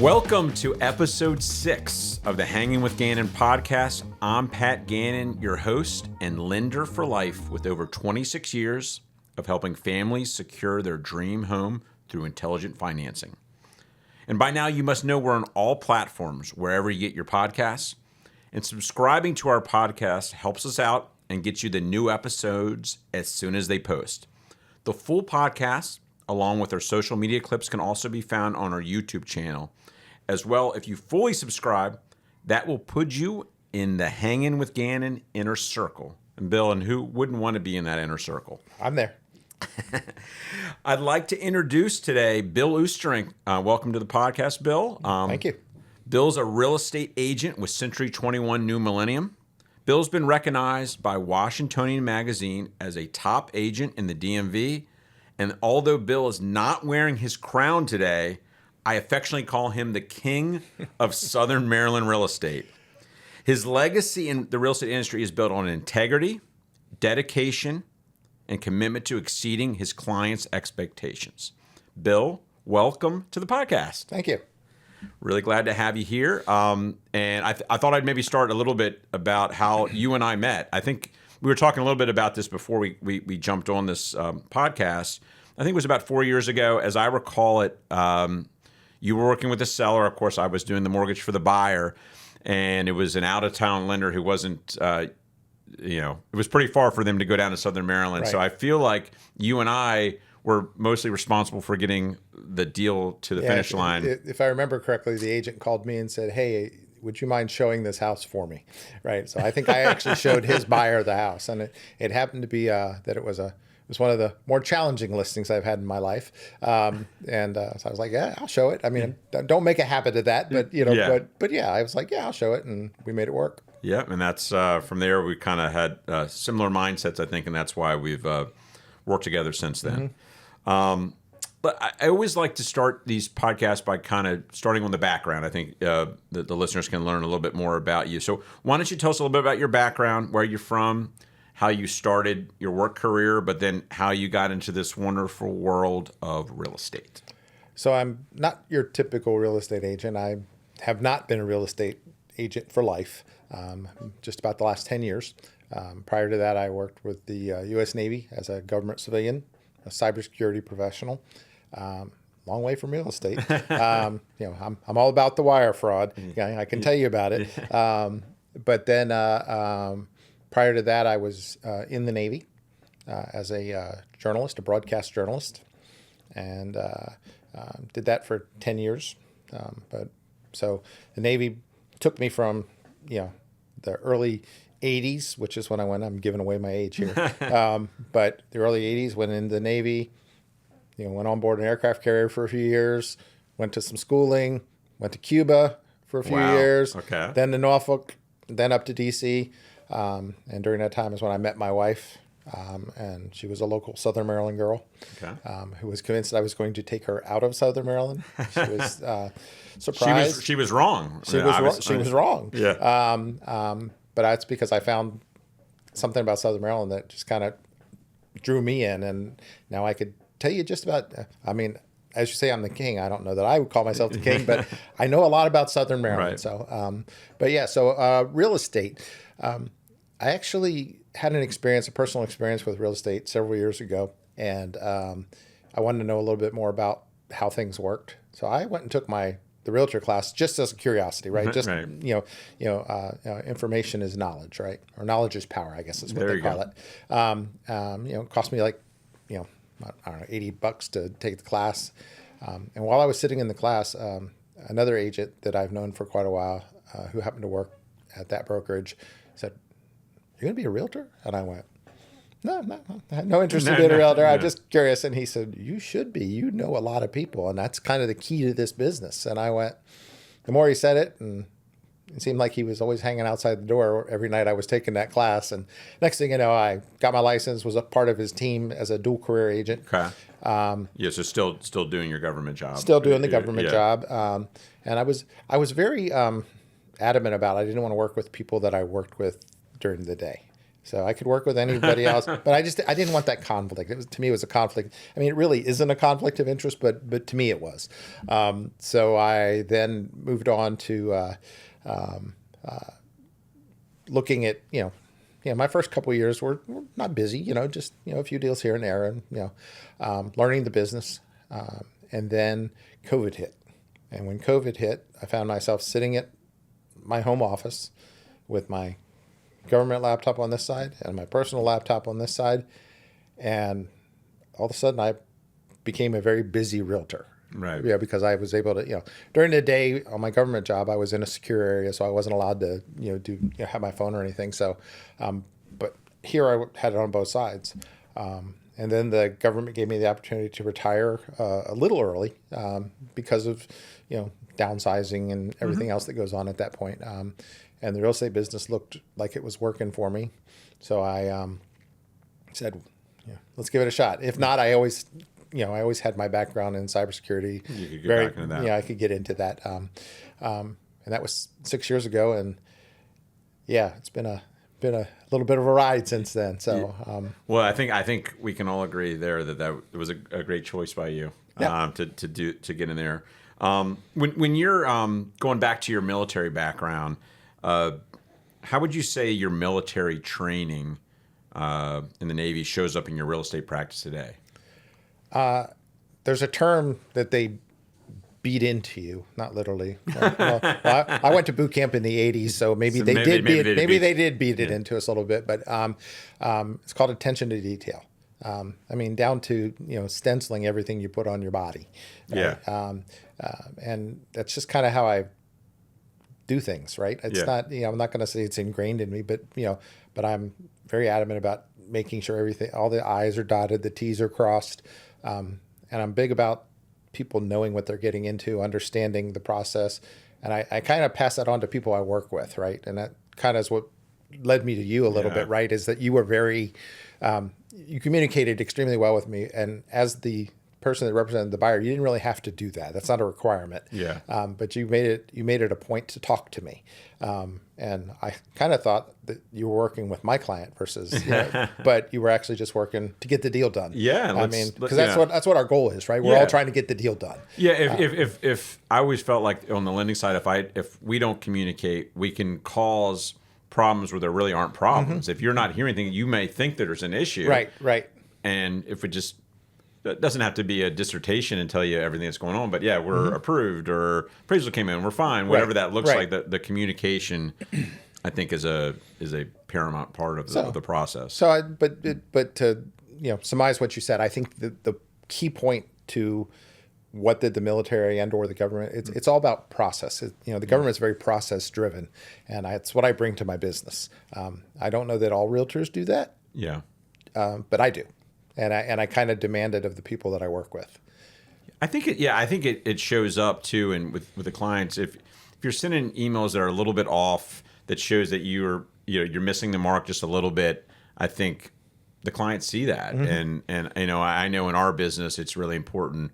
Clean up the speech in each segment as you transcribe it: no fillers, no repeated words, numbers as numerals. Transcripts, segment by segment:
Welcome to episode 6 of the Hangin with Gannon podcast. I'm Pat Gannon, your host and lender for life with over 26 years of helping families secure their dream home through intelligent financing. And by now, you must know we're on all platforms, wherever you get your podcasts. And subscribing to our podcast helps us out and gets you the new episodes as soon as they post. The full podcast, along with our social media clips, can also be found on our YouTube channel. As well, if you fully subscribe, that will put you in the Hangin with Gannon inner circle. And Bill, and who wouldn't want to be in that inner circle? I'm there. I'd like to introduce today Bill Oosterink. Welcome to the podcast, Bill. Thank you. Bill's a real estate agent with Century 21 New Millennium. Bill's been recognized by Washingtonian magazine as a top agent in the DMV. And although Bill is not wearing his crown today, I affectionately call him the king of Southern Maryland real estate. His legacy in the real estate industry is built on integrity, dedication, and commitment to exceeding his clients' expectations. Bill, welcome to the podcast. Thank you. Really glad to have you here. And I thought I'd maybe start a little bit about how you and I met. I think we were talking a little bit about this before we jumped on this podcast. I think it was about 4 years ago. As I recall it, you were working with the seller. Of course, I was doing the mortgage for the buyer. And it was an out-of-town lender who wasn't, it was pretty far for them to go down to Southern Maryland. Right. So I feel like you and I were mostly responsible for getting the deal to the finish line. If I remember correctly, the agent called me and said, "Hey, would you mind showing this house for me?" Right. So I think I actually showed his buyer the house, and it happened to be that it was one of the more challenging listings I've had in my life. So I was like, "Yeah, I'll show it." I mean, don't make a habit of that, but but yeah, I was like, "Yeah, I'll show it," and we made it work. Yeah, and that's from there we kind of had similar mindsets, I think, and that's why we've worked together since then. Mm-hmm. But I always like to start these podcasts by kind of starting on the background. I think the listeners can learn a little bit more about you. So why don't you tell us a little bit about your background, where you're from, how you started your work career, but then how you got into this wonderful world of real estate. So I'm not your typical real estate agent. I have not been a real estate agent for life, just about the last 10 years. Prior to that, I worked with the U.S. Navy as a government civilian, a cybersecurity professional. Long way from real estate. I'm all about the wire fraud. I can tell you about it. But then prior to that, I was in the Navy as a journalist, a broadcast journalist, and did that for 10 years. So the Navy took me from, the early 80s, which is when I'm giving away my age here. But the early 80s, went into the Navy, went on board an aircraft carrier for a few years, went to some schooling, went to Cuba for a few years, okay. Then to Norfolk, then up to D.C. And during that time is when I met my wife, and she was a local Southern Maryland girl, okay. Who was convinced that I was going to take her out of Southern Maryland. She was surprised. She was wrong. She was wrong. Yeah. But that's because I found something about Southern Maryland that just kind of drew me in, and now I could tell you just about. As you say, I'm the king. I don't know that I would call myself the king, but I know a lot about Southern Maryland. Right. So, real estate. I actually had a personal experience with real estate several years ago, and I wanted to know a little bit more about how things worked. So I went and took the realtor class just as a curiosity, right? Just right. Information is knowledge, right? Or knowledge is power, I guess is what There they call it. It cost me like I don't know, $80 to take the class. And while I was sitting in the class, another agent that I've known for quite a while, who happened to work at that brokerage, said, "You're going to be a realtor?" And I went, No, I had no interest in being a realtor. I'm just curious. And he said, "You should be. You know a lot of people, and that's kind of the key to this business." And I went, the more he said it, and it seemed like he was always hanging outside the door every night I was taking that class. And next thing you know, I got my license, was a part of his team as a dual career agent. Okay. So still doing your government job. Still doing the government job. And I was very adamant about I didn't want to work with people that I worked with during the day. So I could work with anybody else, but I didn't want that conflict. To me, it was a conflict. I mean, it really isn't a conflict of interest, but to me it was. So I then moved on to looking at, my first couple of years were not busy, just, a few deals here and there, and, learning the business. And then COVID hit. And when COVID hit, I found myself sitting at my home office with my government laptop on this side and my personal laptop on this side. And all of a sudden I became a very busy realtor. Right. Yeah, because I was able to, during the day on my government job, I was in a secure area, so I wasn't allowed to, have my phone or anything. So, but here I had it on both sides. And then the government gave me the opportunity to retire a little early because of, downsizing and everything else that goes on at that point. And the real estate business looked like it was working for me. So I said, let's give it a shot. If not, I always had my background in cybersecurity. You could get back into that. Yeah, I could get into that. And that was 6 years ago. And yeah, it's been a little bit of a ride since then. So, well, I think we can all agree there that it was a great choice by you to get in there. When you're going back to your military background, how would you say your military training in the Navy shows up in your real estate practice today? There's a term that they beat into you, not literally. I went to boot camp in the 80s, so maybe they did beat it into us a little bit. But it's called attention to detail. I mean, down to stenciling everything you put on your body. Right? Yeah. And that's just kind of how I do things, right? It's not, I'm not going to say it's ingrained in me, but I'm very adamant about making sure all the I's are dotted, the T's are crossed. And I'm big about people knowing what they're getting into, understanding the process. And I kind of pass that on to people I work with, right? And that kind of is what led me to you a little bit, right? Is that you were very, you communicated extremely well with me. And as the person that represented the buyer, you didn't really have to do that. That's not a requirement. Yeah. But you made it a point to talk to me. And I kind of thought that you were working with my client versus, but you were actually just working to get the deal done. Yeah. I mean, because that's what our goal is, right? We're all trying to get the deal done. Yeah. If I always felt like on the lending side, if we don't communicate, we can cause problems where there really aren't problems. Mm-hmm. If you're not hearing anything, you may think that there's an issue. Right. And if it just it doesn't have to be a dissertation and tell you everything that's going on, but we're approved or appraisal came in, we're fine, whatever that looks like. The communication, I think, is a paramount part of the process. So, but to surmise what you said, I think the key point to what did the military and or the government, it's all about process. The government's very process driven, and it's what I bring to my business. I don't know that all realtors do that. Yeah, but I do. And I kind of demand it of the people that I work with. I think it shows up too, and with the clients, if you're sending emails that are a little bit off, that shows that you're missing the mark just a little bit. I think the clients see that, and I know in our business it's really important.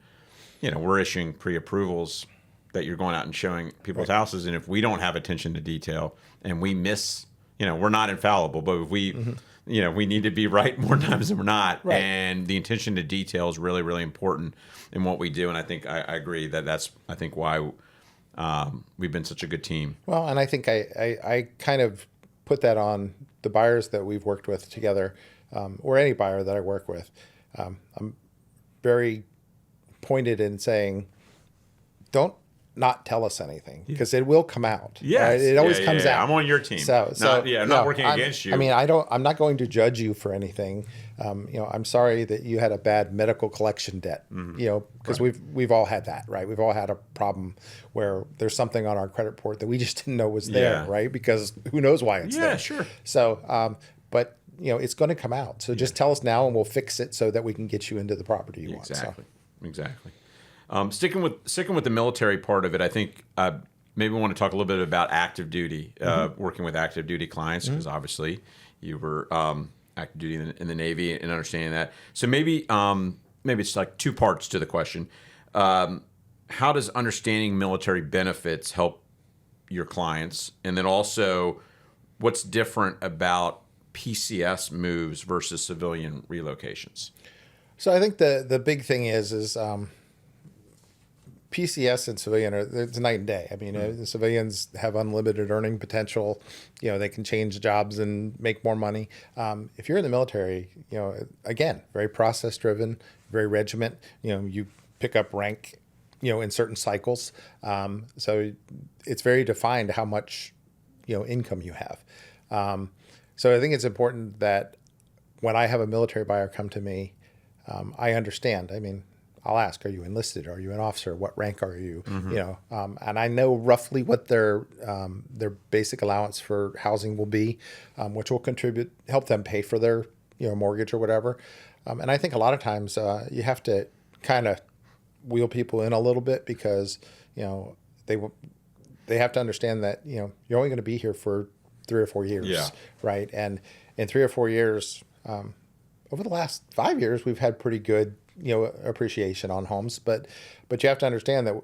We're issuing pre-approvals that you're going out and showing people's houses, and if we don't have attention to detail and we miss, we're not infallible, but if we we need to be right more times than we're not. Right. And the attention to detail is really, really important in what we do. And I think I agree that's why we've been such a good team. Well, and I think I kind of put that on the buyers that we've worked with together, or any buyer that I work with. I'm very pointed in saying, don't not tell us anything, because it will come out. Yes. Right? It always comes out. I'm on your team. I'm not working against you. I mean, I'm not going to judge you for anything. I'm sorry that you had a bad medical collection debt, because we've all had that, right? We've all had a problem where there's something on our credit report that we just didn't know was there, right? Because who knows why it's there. Yeah, sure. So, but it's going to come out. So just tell us now and we'll fix it so that we can get you into the property you want. Exactly. Sticking with the military part of it, I think maybe we want to talk a little bit about active duty, working with active duty clients, because obviously you were active duty in the Navy and understanding that. So maybe it's like two parts to the question. How does understanding military benefits help your clients? And then also, what's different about PCS moves versus civilian relocations? So I think the big thing is PCS and civilian it's night and day. I mean, the civilians have unlimited earning potential. They can change jobs and make more money. If you're in the military, again, very process driven, very regiment. You pick up rank, in certain cycles. So it's very defined how much, income you have. So I think it's important that when I have a military buyer come to me, I understand. I mean, I'll ask, are you enlisted? Are you an officer? What rank are you? And I know roughly what their basic allowance for housing will be, which will help them pay for their mortgage or whatever. And I think a lot of times you have to kind of wheel people in a little bit because they have to understand that you're only going to be here for 3 or 4 years, right? And in 3 or 4 years, over the last 5 years, we've had pretty good appreciation on homes, but you have to understand that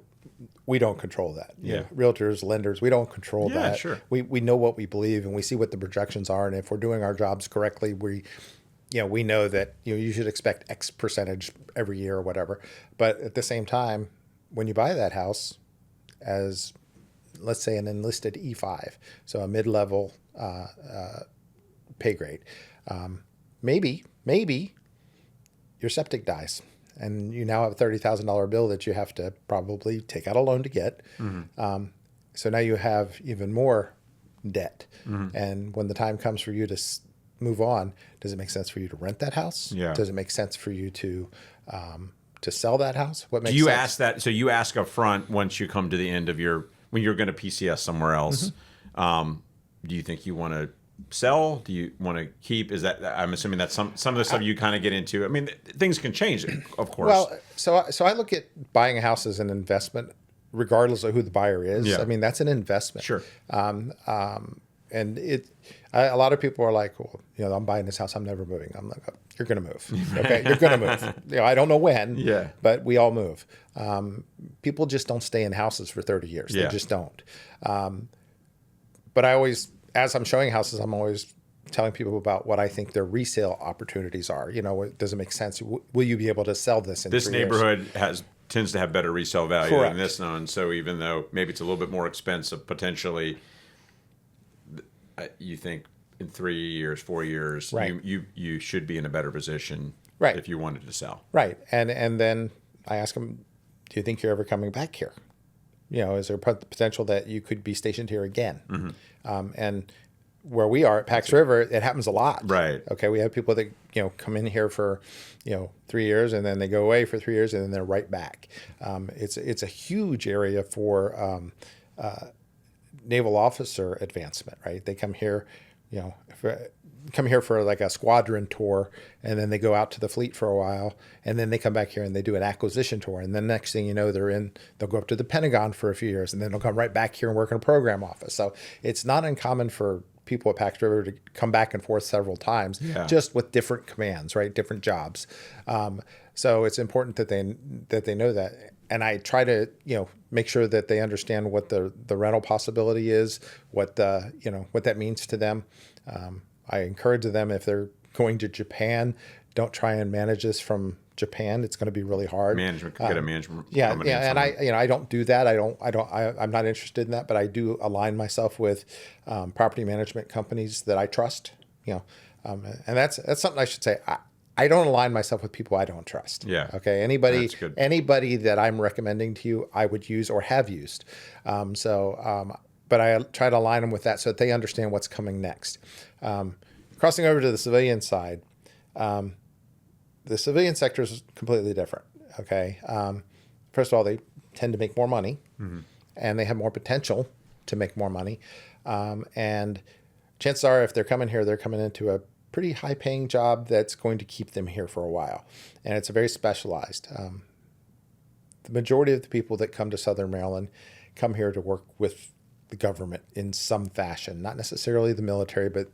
we don't control that. Realtors, lenders, we don't control that. Sure. We know what we believe and we see what the projections are, and if we're doing our jobs correctly, we know that you should expect X percentage every year or whatever. But at the same time, when you buy that house as, let's say, an enlisted E5, so a mid-level pay grade, maybe your septic dies and you now have a $30,000 bill that you have to probably take out a loan to get. So now you have even more debt. And when the time comes for you to move on, does it make sense for you to rent that house? Does it make sense for you to sell that house? What makes Do you sense? ask that? So you ask up front once you come to the end of when you're going to PCS somewhere else, do you think you want to sell? Do you want to keep? Is that, I'm assuming that's some of the stuff you kind of get into. I mean, things can change, of course. Well, so I look at buying a house as an investment, regardless of who the buyer is. I mean, that's an investment. Sure. And a lot of people are like, well, I'm buying this house, I'm never moving. I'm like, you're going to move. Okay, you're going to move. I don't know when. But we all move. People just don't stay in houses for 30 years. They just don't. But I always, as I'm showing houses, I'm always telling people about what I think their resale opportunities are. Does it make sense? Will you be able to sell this in 3 years? This neighborhood tends to have better resale value than this one. So even though maybe it's a little bit more expensive, potentially, you think in 3 years, 4 years, you should be in a better position if you wanted to sell. Right. And then I ask them, do you think you're ever coming back here? Is there potential that you could be stationed here again? And where we are at Pax River, it happens a lot. Right. Okay. We have people that, come in here for, 3 years and then they go away for 3 years and then they're right back. It's a huge area for naval officer advancement, right? They come here, for like a squadron tour, and then they go out to the fleet for a while, and then they come back here and they do an acquisition tour, and then next thing you know, they'll go up to the Pentagon for a few years, and then they'll come right back here and work in a program office. So it's not uncommon for people at Pax River to come back and forth several times, just with different commands, right? Different jobs. So it's important that they know that. And I try to, make sure that they understand what the rental possibility is, what that means to them. I encourage them, if they're going to Japan, don't try and manage this from Japan. It's going to be really hard. Get a management. And I don't do that. I'm not interested in that, but I do align myself with property management companies that I trust. And that's something I should say. I don't align myself with people I don't trust. Okay. Anybody that I'm recommending to you, I would use or have used. But I try to align them with that so that they understand what's coming next. Crossing over to the civilian side, the civilian sector is completely different. Okay. First of all, they tend to make more money, and they have more potential to make more money. And chances are, if they're coming here, they're coming into a pretty high-paying job that's going to keep them here for a while, and it's very specialized. The majority of the people that come to Southern Maryland come here to work with the government in some fashion, not necessarily the military, but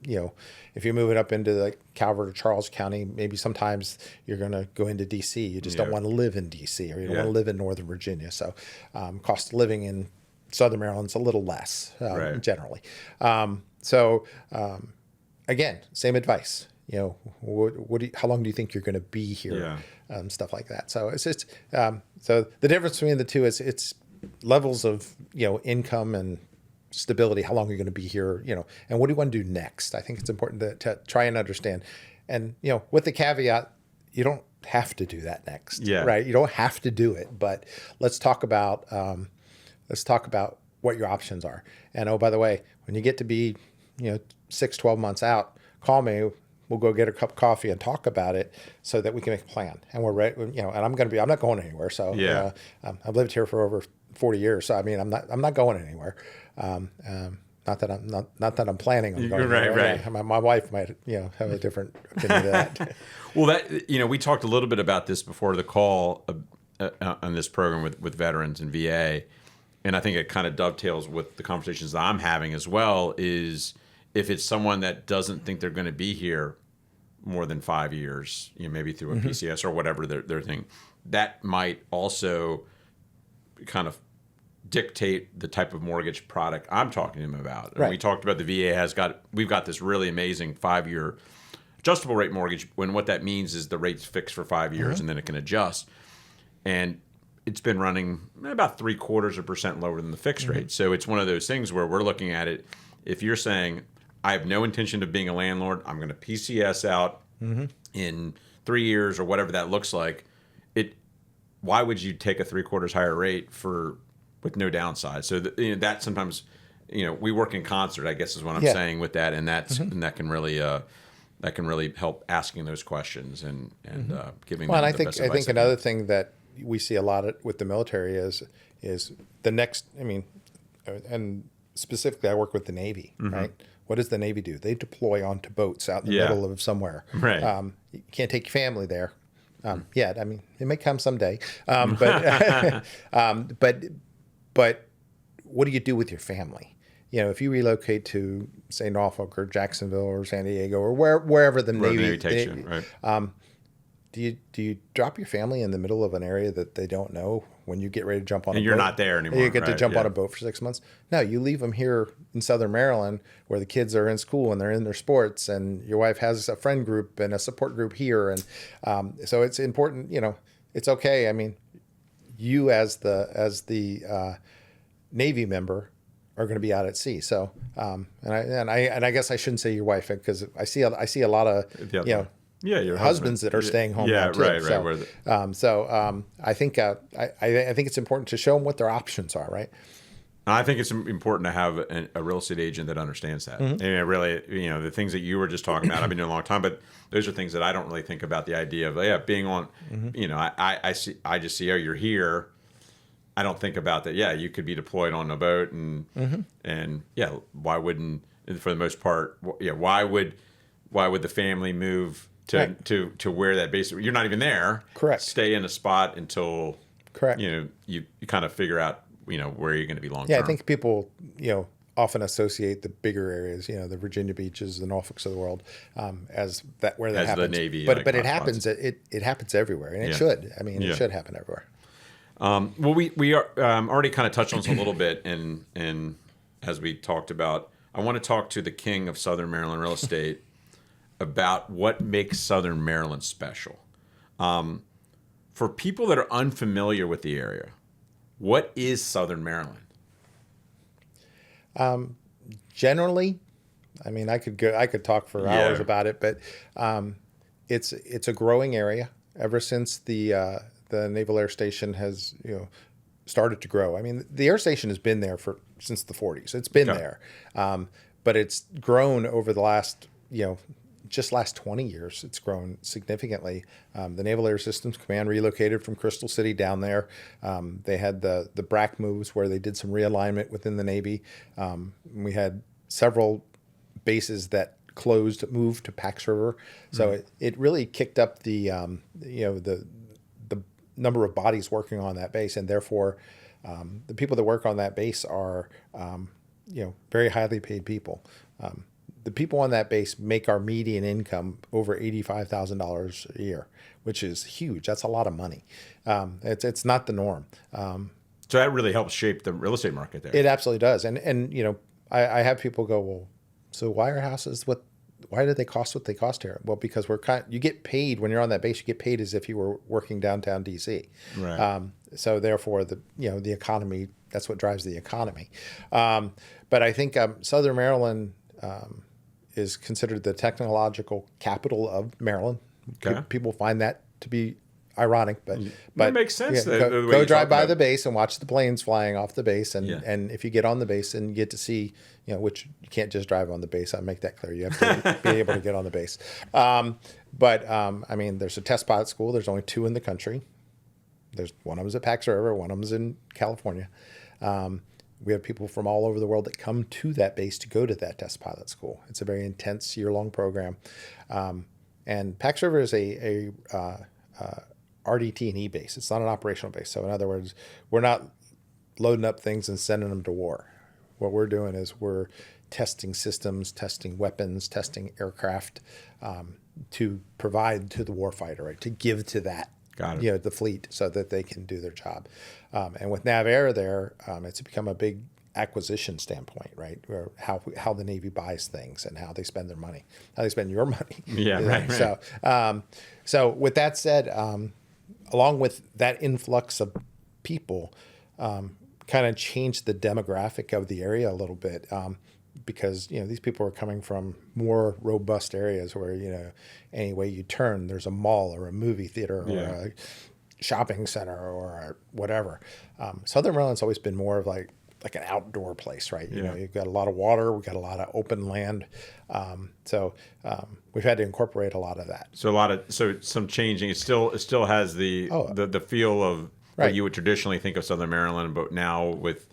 if you move it up into like Calvert or Charles County, maybe sometimes you're going to go into DC. You just don't want to live in DC, or you don't want to live in Northern Virginia. So cost of living in Southern Maryland's a little less generally. again, same advice. How long do you think you're going to be here? Yeah. Stuff like that. So it's just so the difference between the two is it's levels of income and stability. How long are you going to be here? And what do you want to do next? I think it's important to try and understand. And with the caveat, you don't have to do that next. Yeah. Right. You don't have to do it. But let's talk about what your options are. And oh, by the way, when you get to be 6-12 months out, call me. We'll go get a cup of coffee and talk about it so that we can make a plan. And we're ready, and I'm not going anywhere. So yeah. I've lived here for over 40 years. So I mean, I'm not going anywhere. Not that I'm planning on going right, anywhere. right. My wife might, have a different opinion of that. Well, that, we talked a little bit about this before the call on this program with veterans and VA. And I think it kind of dovetails with the conversations that I'm having as well, is if it's someone that doesn't think they're going to be here more than 5 years, maybe through a PCS or whatever their thing, that might also kind of dictate the type of mortgage product I'm talking to them about. And right. we talked about the VA we've got this really amazing 5-year adjustable rate mortgage, when what that means is the rate's fixed for 5 years and then it can adjust. And it's been running about 0.75% lower than the fixed rate. So it's one of those things where we're looking at it. If you're saying, I have no intention of being a landlord, I'm going to PCS out in 3 years or whatever that looks like, why would you take a 0.75 higher rate with no downside? So that sometimes, we work in concert, I guess is what I'm saying with that, and and that can really help asking those questions and giving them the best advice. I think another thing that we see a lot with the military is the next. I mean, and specifically, I work with the Navy, right? What does the Navy do? They deploy onto boats out in the middle of somewhere. Right. You can't take your family there. Yet. I mean, it may come someday. But what do you do with your family? If you relocate to, say, Norfolk or Jacksonville or San Diego or wherever the Navy takes you, right? Do you drop your family in the middle of an area that they don't know when you get ready to jump on a boat? And you're not there anymore. You get to jump on a boat for 6 months. No, you leave them here in Southern Maryland where the kids are in school and they're in their sports, and your wife has a friend group and a support group here. And so it's important, it's okay. I mean, you as the Navy member are going to be out at sea. So, and I guess I shouldn't say your wife, because I see a lot of, your husbands that are staying home. Yeah, now too. right. I think it's important to show them what their options are, right? I think it's important to have a real estate agent that understands that. And really, the things that you were just talking about, I've been doing a long time, but those are things that I don't really think about, the idea of being on. I just see, you're here. I don't think about that. Yeah, you could be deployed on a boat, and why wouldn't, for the most part? Why would the family move to where that base? You're not even there. Correct. Stay in a spot until you kind of figure out where you're going to be long term. Yeah, I think people often associate the bigger areas, the Virginia beaches, the Norfolks of the world, as where that happens. The Navy, but it happens. It happens everywhere, and it should. I mean, it should happen everywhere. Well, we are already kind of touched on this a little bit, and as we talked about, I want to talk to the king of Southern Maryland real estate about what makes Southern Maryland special. For people that are unfamiliar with the area, what is Southern Maryland? Generally, I mean, I could talk for hours about it, but it's a growing area. Ever since the Naval Air Station has started to grow. I mean, the air station has been there since the 40s. It's been there, but it's grown over the last just last 20 years. It's grown significantly. The Naval Air Systems Command relocated from Crystal City down there. They had the BRAC moves where they did some realignment within the Navy. We had several bases that moved to Pax River. So it really kicked up the number of bodies working on that base, and therefore the people that work on that base are very highly paid people. The people on that base make our median income over $85,000 a year, which is huge. That's a lot of money. It's not the norm. So that really helps shape the real estate market there. It absolutely does. And I have people go, well, so why are houses with why do they cost what they cost here? Well, because you get paid when you're on that base. You get paid as if you were working downtown DC. Right. So therefore, the economy, that's what drives the economy. But I think Southern Maryland is considered the technological capital of Maryland. Okay. People find that to be ironic, but it makes sense. Yeah, go drive by the base and watch the planes flying off the base, and if you get on the base and you get to see, which you can't just drive on the base. I'll make that clear. You have to be able to get on the base. But I mean, there's a test pilot school. There's only 2 in the country. There's one of them's at Pax River, one of them's in California. We have people from all over the world that come to that base to go to that test pilot school. It's a very intense year-long program. And Pax River is a RDT&E base. It's not an operational base. So in other words, we're not loading up things and sending them to war. What we're doing is we're testing systems, testing weapons, testing aircraft to provide to the warfighter, right? To give to that, the fleet so that they can do their job. And with NavAir there, it's become a big acquisition standpoint, right? Or how the Navy buys things and how they spend their money, how they spend your money. Yeah, right. So with that said, along with that influx of people, kind of changed the demographic of the area a little bit, because these people are coming from more robust areas where any way you turn, there's a mall or a movie theater or a shopping center or whatever. Southern Maryland's always been more of like an outdoor place, right? You've got a lot of water, we've got a lot of open land, so we've had to incorporate a lot of that. So some changing. It still has the feel of what you would traditionally think of Southern Maryland, but now with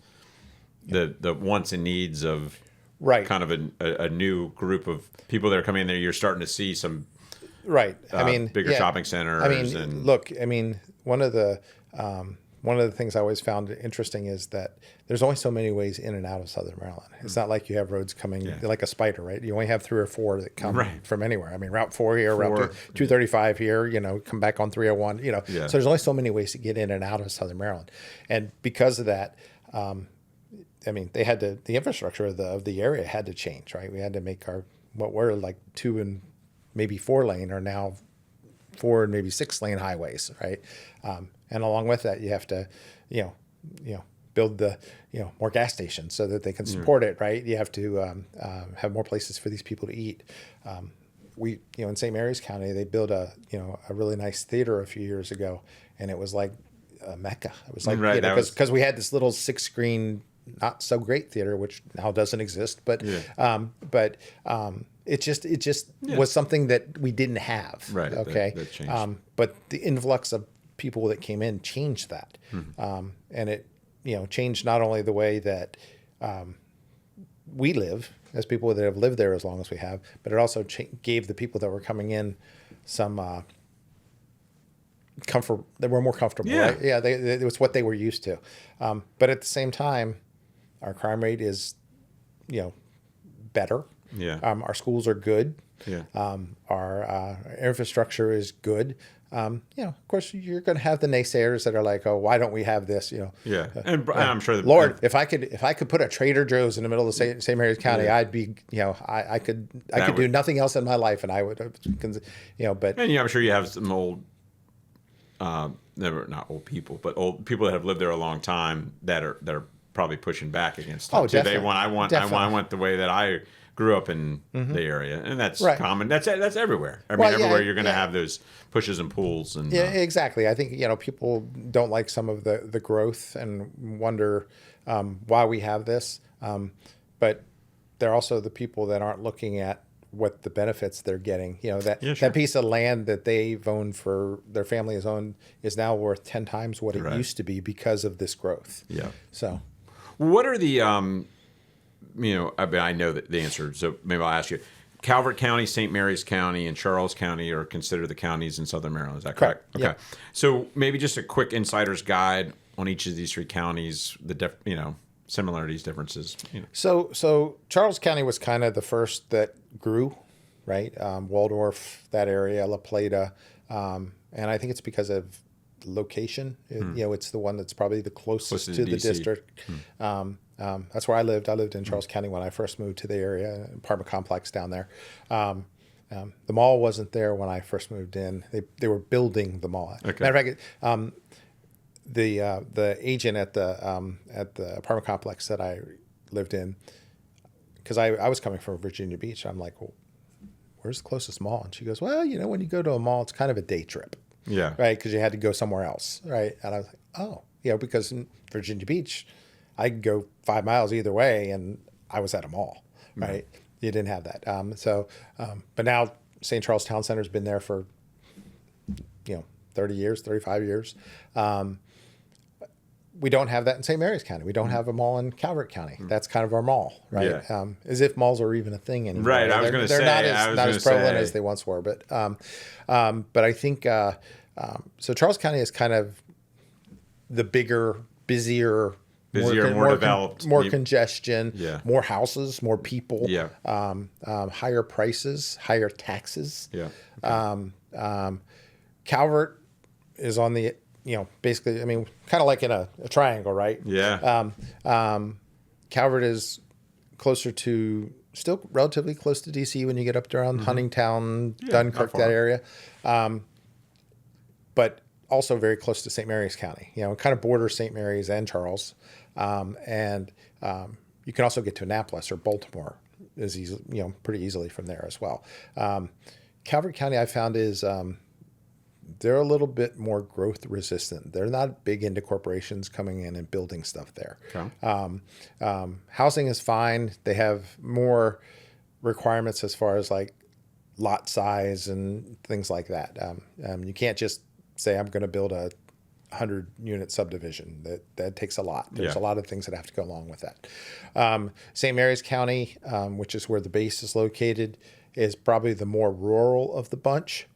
the wants and needs of kind of a new group of people that are coming in there. You're starting to see some bigger shopping centers. One of the things I always found interesting is that there's only so many ways in and out of Southern Maryland. It's not like you have roads coming like a spider, right? You only have 3 or 4 that come from anywhere. I mean, Route 4 here, Route 235 here, come back on 301, So there's only so many ways to get in and out of Southern Maryland. And because of that, they had the infrastructure of the area had to change, right? We had to make what were like 2 and maybe 4 lane are now 4 and maybe 6 lane highways, right? And along with that, you have to, build the, more gas stations so that they can support it, right? You have to have more places for these people to eat. We, in St. Mary's County, they built a really nice theater a few years ago, and it was like a mecca. It was like, because we had this little 6-screen, not so great theater, which now doesn't exist, but it just was something that we didn't have. Right. Okay. That changed. But the influx of people that came in changed that. And it, changed not only the way that we live as people that have lived there as long as we have, but it also gave the people that were coming in some comfort. They were more comfortable, right? Yeah, it was what they were used to. But at the same time, our crime rate is, better. Yeah. Our schools are good. Yeah. Our infrastructure is good. Of course, you're going to have the naysayers that are like, "Oh, why don't we have this?" Yeah. And I'm sure. Lord, if I could put a Trader Joe's in the middle of St. Mary's County, I'd be, I could do nothing else in my life, and I would, But I'm sure you have some old, not old people, but old people that have lived there a long time that are probably pushing back against it. Oh, definitely. I want the way that I grew up in the area, and that's common. That's everywhere. Everywhere you're going to have those pushes and pulls. And exactly. I think people don't like some of the growth and wonder why we have this, but they're also the people that aren't looking at what the benefits they're getting. That piece of land that they've owned for their family has owned is now worth 10 times what it used to be because of this growth. Yeah. So, what are the I know the answer, so maybe I'll ask you. Calvert County, St. Mary's County, and Charles County are considered the counties in Southern Maryland. Is that correct? Okay. Yeah. So maybe just a quick insider's guide on each of these 3 counties, the similarities, differences. So Charles County was kind of the first that grew, right? Waldorf, that area, La Plata, and I think it's because of location. It's the one that's probably the closest Closest to to the DC. district. That's where I lived. I lived in Charles County when I first moved to the area, an apartment complex down there. The mall wasn't there when I first moved in. They were building the mall. Okay. Matter of fact, the agent at the apartment complex that I lived in, because I was coming from Virginia Beach, I'm like, well, where's the closest mall? And she goes, well, when you go to a mall, it's kind of a day trip. Yeah. Right. Because you had to go somewhere else. Right. And I was like, oh, because in Virginia Beach, I could go 5 miles either way and I was at a mall. Right. Mm-hmm. You didn't have that. But now St. Charles Town Center has been there for, 30 years, 35 years. We don't have that in St. Mary's County. We don't have a mall in Calvert County. That's kind of our mall, right? Yeah. As if malls are even a thing anymore. Right. I was going to say they're not as prevalent as they once were. But I think so. Charles County is kind of the bigger, busier, more developed, more congestion, Yeah. more houses, more people, Yeah. Higher prices, higher taxes. Yeah. Okay. Calvert is on the, basically, kind of like in a triangle, right? Yeah. Calvert is still relatively close to DC when you get up to around Huntingtown, Dunkirk, that area. But also very close to St. Mary's County, kind of borders St. Mary's and Charles. And you can also get to Annapolis or Baltimore is easy, pretty easily from there as well. Calvert County I found is, they're a little bit more growth resistant. They're not big into corporations coming in and building stuff there. Okay. Housing is fine. They have more requirements as far as like lot size and things like that. You can't just say, I'm going to build a 100-unit subdivision. That takes a lot. There's a lot of things that have to go along with that. St. Mary's County, which is where the base is located, is probably the more rural of the bunch.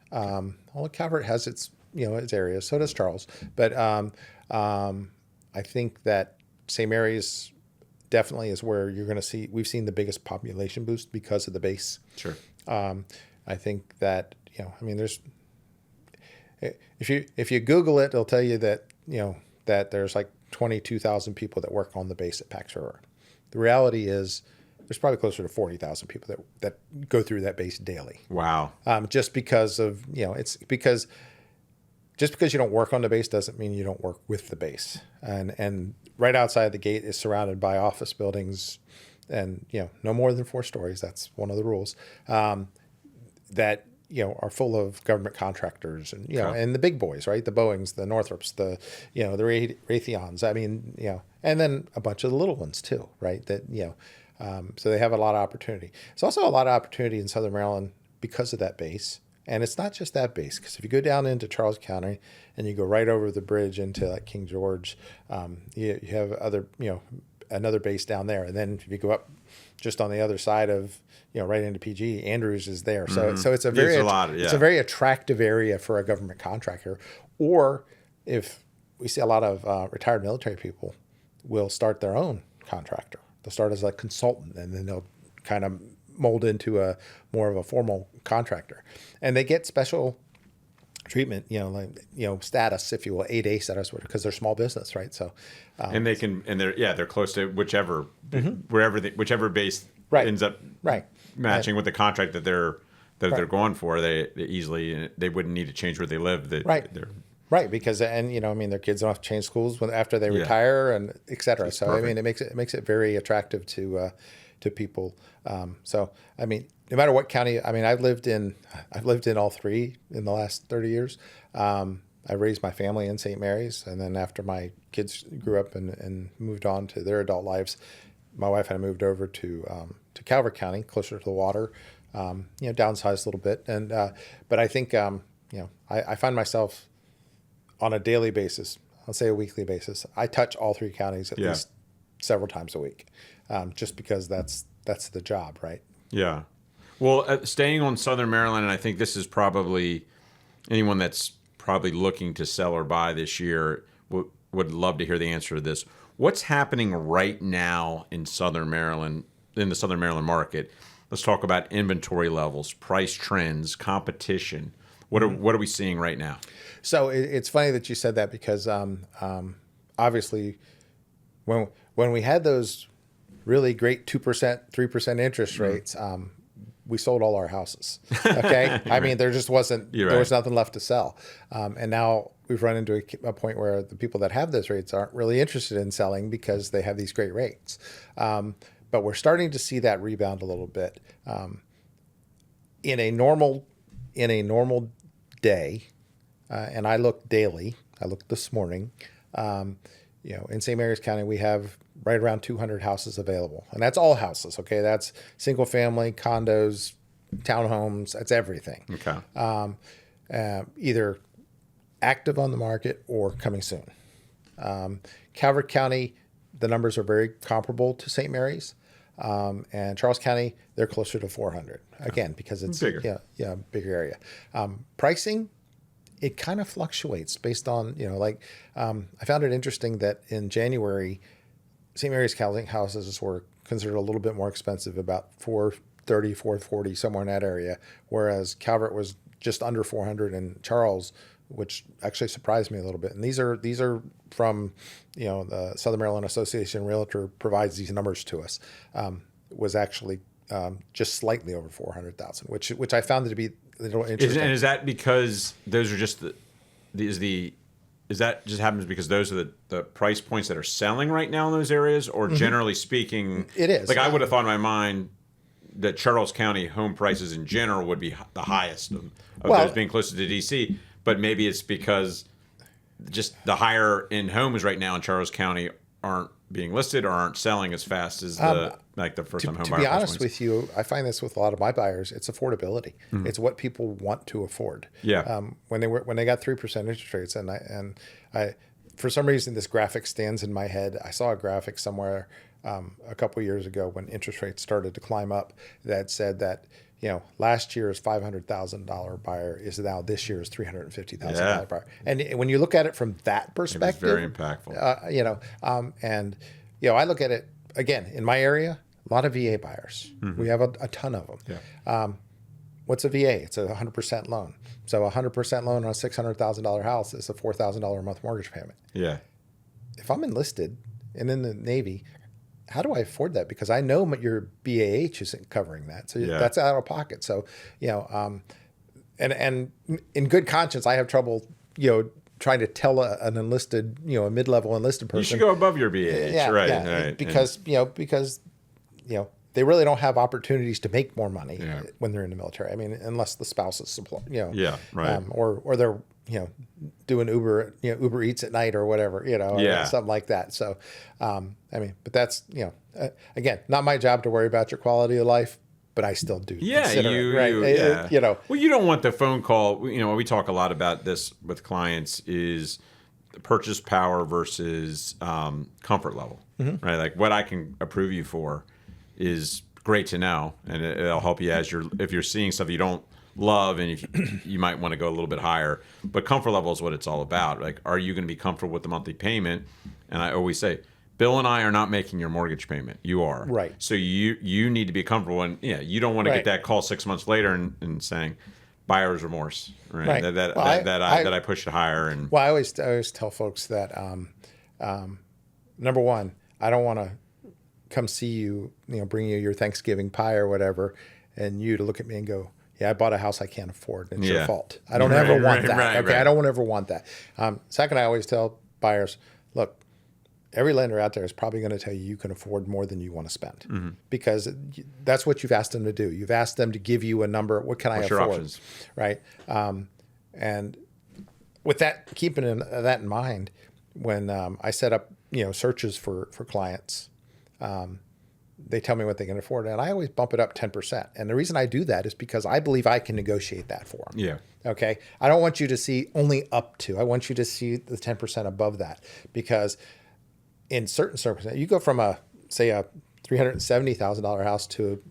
Calvert has its areas, so does Charles. But I think that St. Mary's definitely is where you're going to see. We've seen the biggest population boost because of the base. Sure. I think that there's. If you Google it, it'll tell you that that there's like 22,000 people that work on the base at Pax River. The reality is, there's probably closer to 40,000 people that go through that base daily. Wow. Just because of, it's because just because you don't work on the base doesn't mean you don't work with the base. And right outside the gate is surrounded by office buildings and, no more than 4 stories. That's one of the rules. That, are full of government contractors and, and the big boys, right? The Boeings, the Northrops, the Raytheons. And then a bunch of the little ones too, right? That, so they have a lot of opportunity. It's also a lot of opportunity in Southern Maryland because of that base. And it's not just that base, because if you go down into Charles County and you go right over the bridge into like King George, you have another base down there. And then if you go up just on the other side of, right into PG, Andrews is there. So it's a very attractive area for a government contractor. Or if we see a lot of retired military people will start their own contractor. They'll start as a consultant, and then they'll kind of mold into a more of a formal contractor, and they get special treatment, status, if you will, 8A status, because they're small business, right? So, and they're close to whichever whichever base ends up matching with the contract that they're going for. They easily they wouldn't need to change where they live. Right, because their kids don't have to change schools after they retire, and et cetera. So perfect. It makes it very attractive to people. No matter what county, I've lived in all 3 in the last 30 years. I raised my family in St. Mary's, and then after my kids grew up and moved on to their adult lives, my wife and I moved over to Calvert County, closer to the water. Downsized a little bit, and but I think I find myself on a daily basis, I'll say a weekly basis, I touch all 3 counties at least several times a week, just because that's the job, right? Yeah. Well, staying on Southern Maryland, and I think this is probably anyone that's probably looking to sell or buy this year would love to hear the answer to this. What's happening right now in Southern Maryland, in the Southern Maryland market? Let's talk about inventory levels, price trends, competition. What are we seeing right now? So it's funny that you said that because obviously when we had those really great 2%, 3% interest rates, we sold all our houses. Okay, I mean there just wasn't there was nothing left to sell, and now we've run into a point where the people that have those rates aren't really interested in selling because they have these great rates. But we're starting to see that rebound a little bit. In a normal day, and I look daily. I looked this morning. In St. Mary's County, we have right around 200 houses available, and that's all houses. Okay, that's single family, condos, townhomes. That's everything. Okay. Either active on the market or coming soon. Calvert County, the numbers are very comparable to St. Mary's, and Charles County, they're closer to 400. Again, because it's bigger. Bigger area. Pricing, it kind of fluctuates based on, I found it interesting that in January, St. Mary's houses were considered a little bit more expensive, about $430, $440, somewhere in that area, whereas Calvert was just under 400, and Charles, which actually surprised me a little bit. And these are from, the Southern Maryland Association Realtor provides these numbers to us, was actually just slightly over 400,000, which I found it to be a little interesting. And is that because those are just is that just happens because those are the price points that are selling right now in those areas, or generally speaking, it is. Like I would have thought in my mind that Charles County home prices in general would be the highest of those being closer to DC, but maybe it's because just the higher end homes right now in Charles County aren't being listed or aren't selling as fast as the first time home buyer. To be honest with you, I find this with a lot of my buyers. It's affordability. It's what people want to afford. Yeah. When they got 3% interest rates, and I for some reason this graphic stands in my head. I saw a graphic somewhere a couple of years ago when interest rates started to climb up that said that last year's $500,000 buyer is now this year's $350,000 buyer. And when you look at it from that perspective, it's very impactful. I look at it again in my area, a lot of VA buyers. We have a ton of them. Yeah. What's a VA? It's a 100% loan. So a 100% loan on a $600,000 house is a $4,000 a month mortgage payment. Yeah. If I'm enlisted and in the Navy, how do I afford that? Because I know your BAH isn't covering that. So that's out of pocket. So, and in good conscience, I have trouble, trying to tell an enlisted, a mid-level enlisted person. You should go above your BAH, right? Because they really don't have opportunities to make more money when they're in the military. I mean, unless the spouse is supply, or they're, doing Uber Eats at night or whatever, something like that. So, but that's, again, not my job to worry about your quality of life, but I still do. Yeah, Well, you don't want the phone call. We talk a lot about this with clients is purchase power versus comfort level, right? Like what I can approve you for is great to know, and it'll help you if you're seeing stuff you don't love, and if you might want to go a little bit higher. But comfort level is what it's all about. Like, are you going to be comfortable with the monthly payment? And I always say, Bill and I are not making your mortgage payment. You are. Right. So you need to be comfortable, and you don't want to get that call 6 months later and saying buyer's remorse, right? That I pushed it higher. And I always tell folks that number one, I don't want to come see you, bring you your Thanksgiving pie or whatever, and you to look at me and go, yeah, I bought a house I can't afford. And it's your fault. I don't ever want that. I don't ever want that. Second, I always tell buyers, look, every lender out there is probably going to tell you can afford more than you want to spend because that's what you've asked them to do. You've asked them to give you a number. What can I afford? Your options? Right. And with that, keeping that in mind, when I set up, searches for clients, they tell me what they can afford, and I always bump it up 10%. And the reason I do that is because I believe I can negotiate that for them. Yeah. Okay. I don't want you to see only up to. I want you to see the 10% above that, because in certain circumstances, you go from a $370,000 house to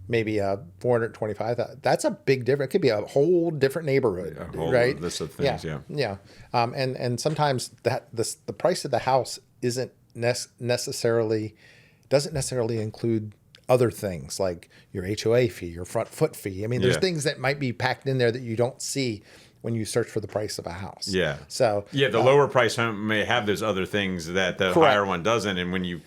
maybe a $425,000. That's a big difference. It could be a whole different neighborhood, a whole right? list of things. Yeah. And sometimes the price of the house isn't doesn't necessarily include other things like your HOA fee, your front foot fee. I mean, there's Yeah. things that might be packed in there that you don't see when you search for the price of a house. Yeah. So Yeah, the lower price home may have those other things that the Correct. higher one doesn't, and when you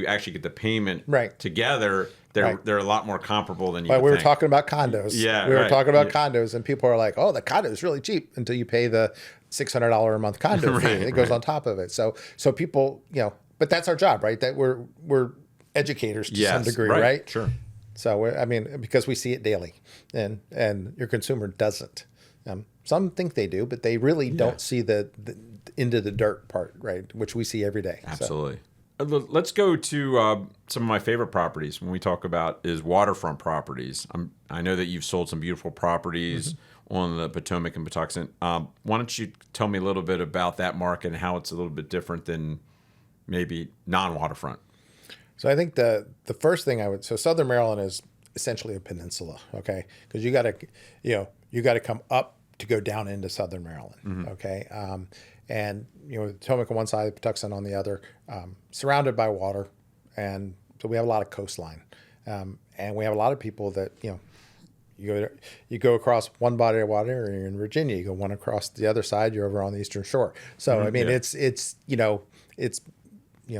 actually get the payment Right. together, they're a lot more comparable than you But would we were think. talking about condos. Yeah, we were right. talking about Yeah. condos, and people are like, "Oh, the condo is really cheap," until you pay the $600 a month condo fee. Right, It goes right. on top of it. So people, but that's our job, right? That we're educators to some Yes, degree, right. right? Sure. So because we see it daily, and your consumer doesn't. Some think they do, but they really don't see the into the dirt part, right? Which we see every day. So. Absolutely. Let's go to some of my favorite properties when we talk about is waterfront properties. I know that you've sold some beautiful properties on the Potomac and Patuxent. Why don't you tell me a little bit about that market and how it's a little bit different than maybe non-waterfront? So I think the first thing so Southern Maryland is essentially a peninsula, okay? Because you got to come up to go down into Southern Maryland, okay? And Potomac on one side, Patuxent on the other, surrounded by water, and so we have a lot of coastline, and we have a lot of people that you go across one body of water, and you're in Virginia. You go one across the other side, you're over on the Eastern Shore. So I mean, Yeah.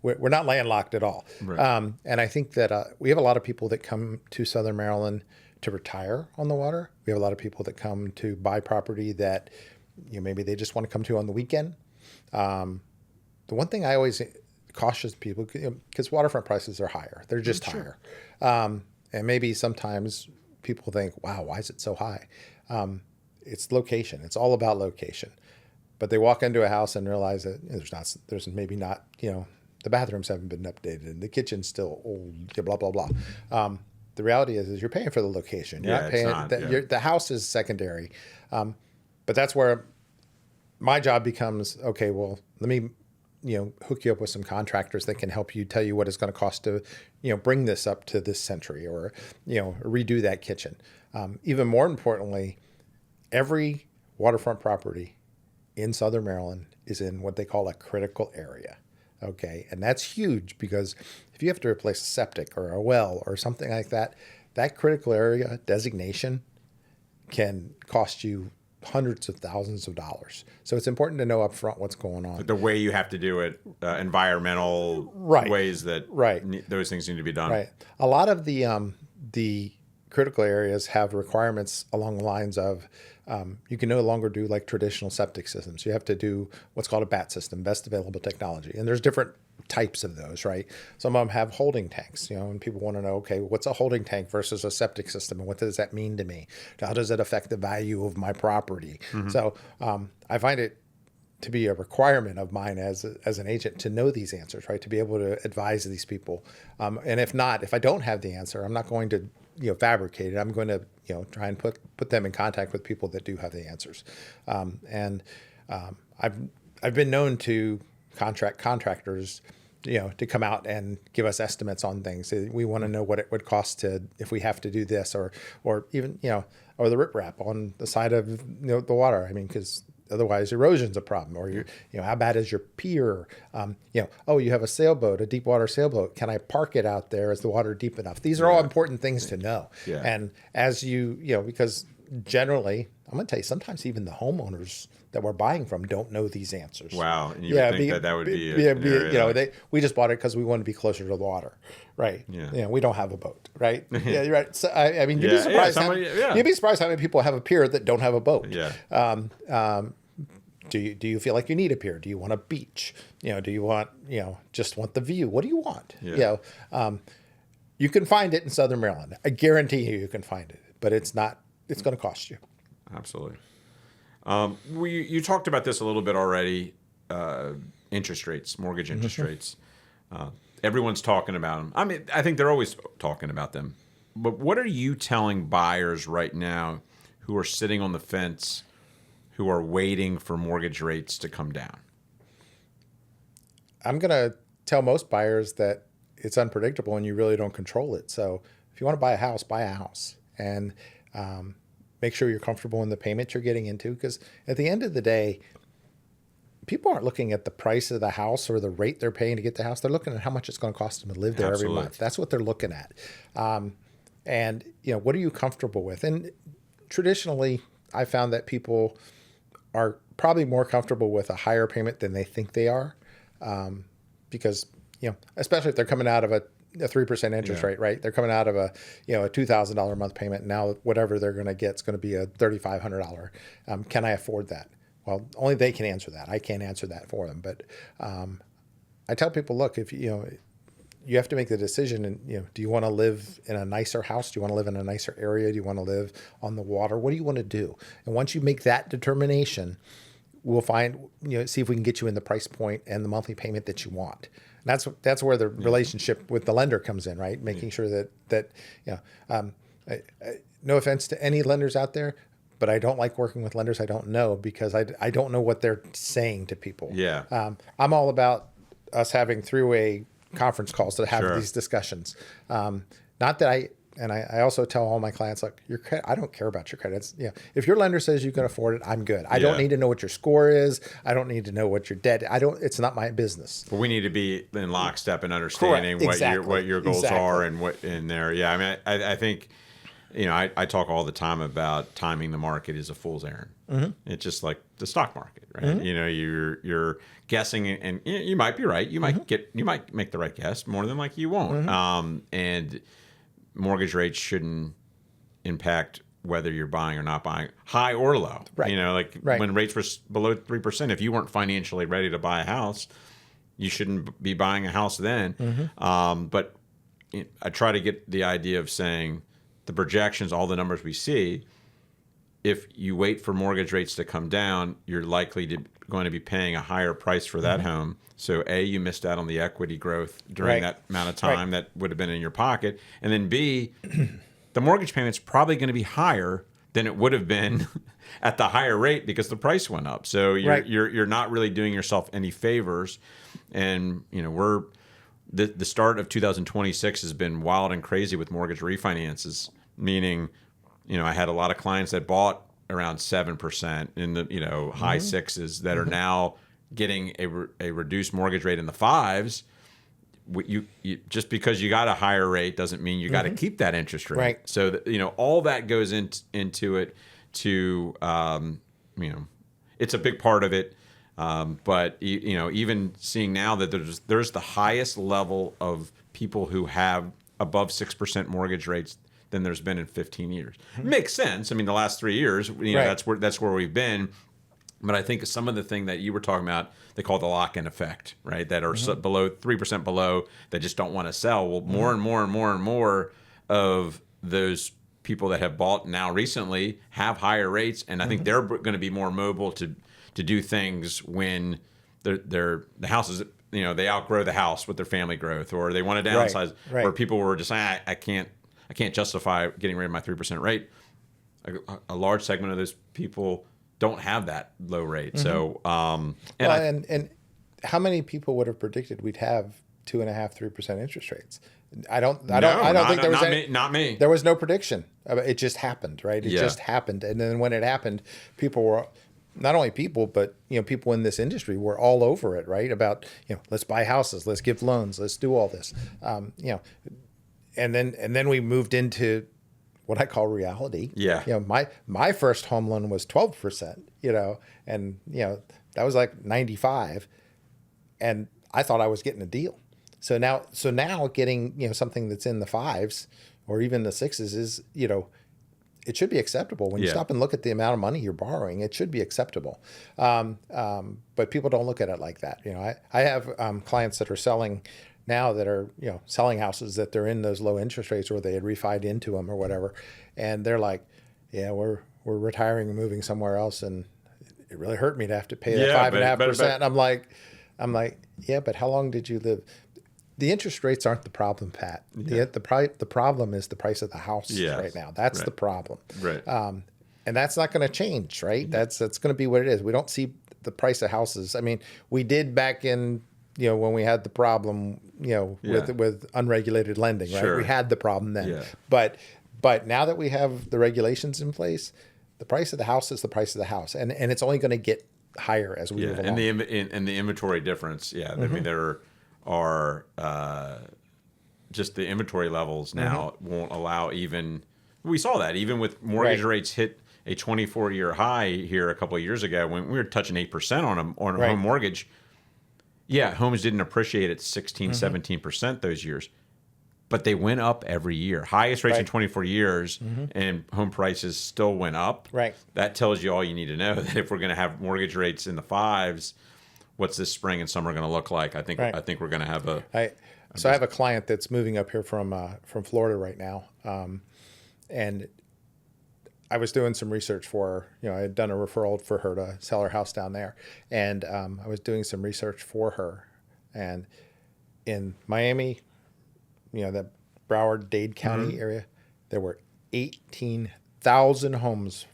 we're not landlocked at all. Right. And I think that we have a lot of people that come to Southern Maryland to retire on the water. We have a lot of people that come to buy property that maybe they just want to come to on the weekend. The one thing I always caution people, because waterfront prices are higher, they're just higher, and maybe sometimes people think, "Wow, why is it so high?" It's location. It's all about location. But they walk into a house and realize that there's maybe not, the bathrooms haven't been updated and the kitchen's still old, blah, blah, blah. The reality is you're paying for the location. You're not paying, the house is secondary. But that's where my job becomes, okay, well, let me, hook you up with some contractors that can help you tell you what it's going to cost to, bring this up to this century or, redo that kitchen. Even more importantly, every waterfront property in Southern Maryland is in what they call a critical area. Okay. And that's huge because if you have to replace a septic or a well or something like that, that critical area designation can cost you hundreds of thousands of dollars. So it's important to know up front what's going on. The way you have to do it, environmental ways that those things need to be done. Right. A lot of the critical areas have requirements along the lines of you can no longer do like traditional septic systems. You have to do what's called a BAT system, best available technology. And there's different types of those, right? Some of them have holding tanks, and people want to know, okay, what's a holding tank versus a septic system? And what does that mean to me? How does it affect the value of my property? So I find it to be a requirement of mine as an agent to know these answers, right? To be able to advise these people. And if I don't have the answer, I'm not going to fabricate it. I'm going to try and put them in contact with people that do have the answers. I've been known to contract contractors to come out and give us estimates on things. We want to know what it would cost if we have to do this or even or the riprap on the side of the water. I mean, because otherwise erosion's a problem. Or how bad is your pier? You have a sailboat, a deep water sailboat. Can I park it out there? Is the water deep enough? These are all important things to know. Yeah. And as because generally, I'm going to tell you, sometimes even the homeowners that we're buying from don't know these answers. Wow. And you would think that would be an area we just bought it because we want to be closer to the water, right? Yeah. We don't have a boat, right? Yeah, you're right. So, I mean, you'd be surprised. You'd be surprised how many people have a pier that don't have a boat. Yeah. Do you feel like you need a pier? Do you want a beach? Do you want just want the view? What do you want? Yeah. You can find it in Southern Maryland. I guarantee you can find it, but it's not. It's going to cost you. Absolutely. You talked about this a little bit already. Interest rates, mortgage interest rates. Everyone's talking about them. I mean, I think they're always talking about them. But what are you telling buyers right now who are sitting on the fence, who are waiting for mortgage rates to come down? I'm going to tell most buyers that it's unpredictable and you really don't control it. So if you want to buy a house. And make sure you're comfortable in the payment you're getting into. Because at the end of the day, people aren't looking at the price of the house or the rate they're paying to get the house. They're looking at how much it's going to cost them to live there every month. That's what they're looking at. And, what are you comfortable with? And traditionally, I found that people are probably more comfortable with a higher payment than they think they are. Because, especially if they're coming out of a 3% interest rate, right? They're coming out of a $2,000 a month payment. Now, whatever they're going to get is going to be a $3,500. Can I afford that? Well, only they can answer that. I can't answer that for them. But I tell people, look, if you have to make the decision, and do you want to live in a nicer house? Do you want to live in a nicer area? Do you want to live on the water? What do you want to do? And once you make that determination, we'll find, see if we can get you in the price point and the monthly payment that you want. And that's where the relationship with the lender comes in, right? Making sure that no offense to any lenders out there, but I don't like working with lenders I don't know, because I don't know what they're saying to people. Yeah. I'm all about us having three-way conference calls to have these discussions. Not that I also tell all my clients, like, I don't care about your credit. If your lender says you can afford it, I'm good. I don't need to know what your score is. I don't need to know what your debt. It's not my business. But we need to be in lockstep and understanding what your goals are and what in there. Yeah. I mean, I think, I talk all the time about timing the market is a fool's errand. Mm-hmm. It's just like the stock market, right? Mm-hmm. You're guessing, and you might be right. You might make the right guess. More than likely, you won't. Mm-hmm. And mortgage rates shouldn't impact whether you're buying or not buying, high or low. Right. When rates were below 3%, if you weren't financially ready to buy a house, you shouldn't be buying a house then. Mm-hmm. But I try to get the idea of saying the projections, all the numbers we see, if you wait for mortgage rates to come down, you're likely going to be paying a higher price for that home. So A, you missed out on the equity growth during that amount of time that would have been in your pocket. And then B, the mortgage payment's probably going to be higher than it would have been at the higher rate because the price went up. So you're not really doing yourself any favors. And the start of 2026 has been wild and crazy with mortgage refinances, meaning I had a lot of clients that bought around 7% in the high sixes that are now getting a reduced mortgage rate in the fives. You just because you got a higher rate doesn't mean you got to keep that interest rate. Right. So all that goes into it. It's a big part of it. But even seeing now that there's the highest level of people who have above 6% mortgage rates than there's been in 15 years. Mm-hmm. Makes sense. I mean, the last 3 years, that's where we've been. But I think some of the thing that you were talking about, they call the lock-in effect, right? That are below 3% below, that just don't want to sell. Well, more and more and more and more of those people that have bought now recently have higher rates, and I think they're going to be more mobile to do things when the houses, they outgrow the house with their family growth, or they want to downsize. Right. Where people were just saying, I can't justify getting rid of my 3% rate. A large segment of those people don't have that low rate. Mm-hmm. So, and how many people would have predicted we'd have 2.5-3% interest rates? I don't think there was not me. There was no prediction. It just happened, right? It just happened. And then when it happened, people were, not only people, but people in this industry were all over it, right? About let's buy houses, let's give loans, let's do all this, and then we moved into what I call reality. Yeah. My first home loan was 12%. And that was like 95, and I thought I was getting a deal. So now getting something that's in the fives or even the sixes is it should be acceptable. When you stop and look at the amount of money you're borrowing, it should be acceptable. But people don't look at it like that. I have clients that are selling now that are selling houses that they're in those low interest rates, or they had refied into them or whatever, and they're like, we're retiring and moving somewhere else, and it really hurt me to have to pay that 5.5%. I'm like, yeah, but how long did you live? The interest rates aren't the problem, Pat. Yeah. The problem is the price of the house right now. That's the problem. Right. And that's not going to change, right? That's going to be what it is. We don't see the price of houses. I mean, we did back in, when we had the problem, with unregulated lending, right? Sure. We had the problem then. Yeah. But now that we have the regulations in place, the price of the house is the price of the house. And it's only going to get higher as we move along. And the inventory difference. Yeah, I mean there are just the inventory levels now won't allow even. We saw that even with mortgage rates hit a 24-year high here a couple of years ago when we were touching 8% on a home mortgage. Yeah, homes didn't appreciate at 16, 17% those years, but they went up every year. Highest rates in 24 years, and home prices still went up. Right. That tells you all you need to know, that if we're going to have mortgage rates in the fives, what's this spring and summer going to look like? I think we're going to have I have a client that's moving up here from Florida right now, and I was doing some research for her. I had done a referral for her to sell her house down there, and I was doing some research for her. And in Miami, that Broward-Dade County area, there were 18,000 homes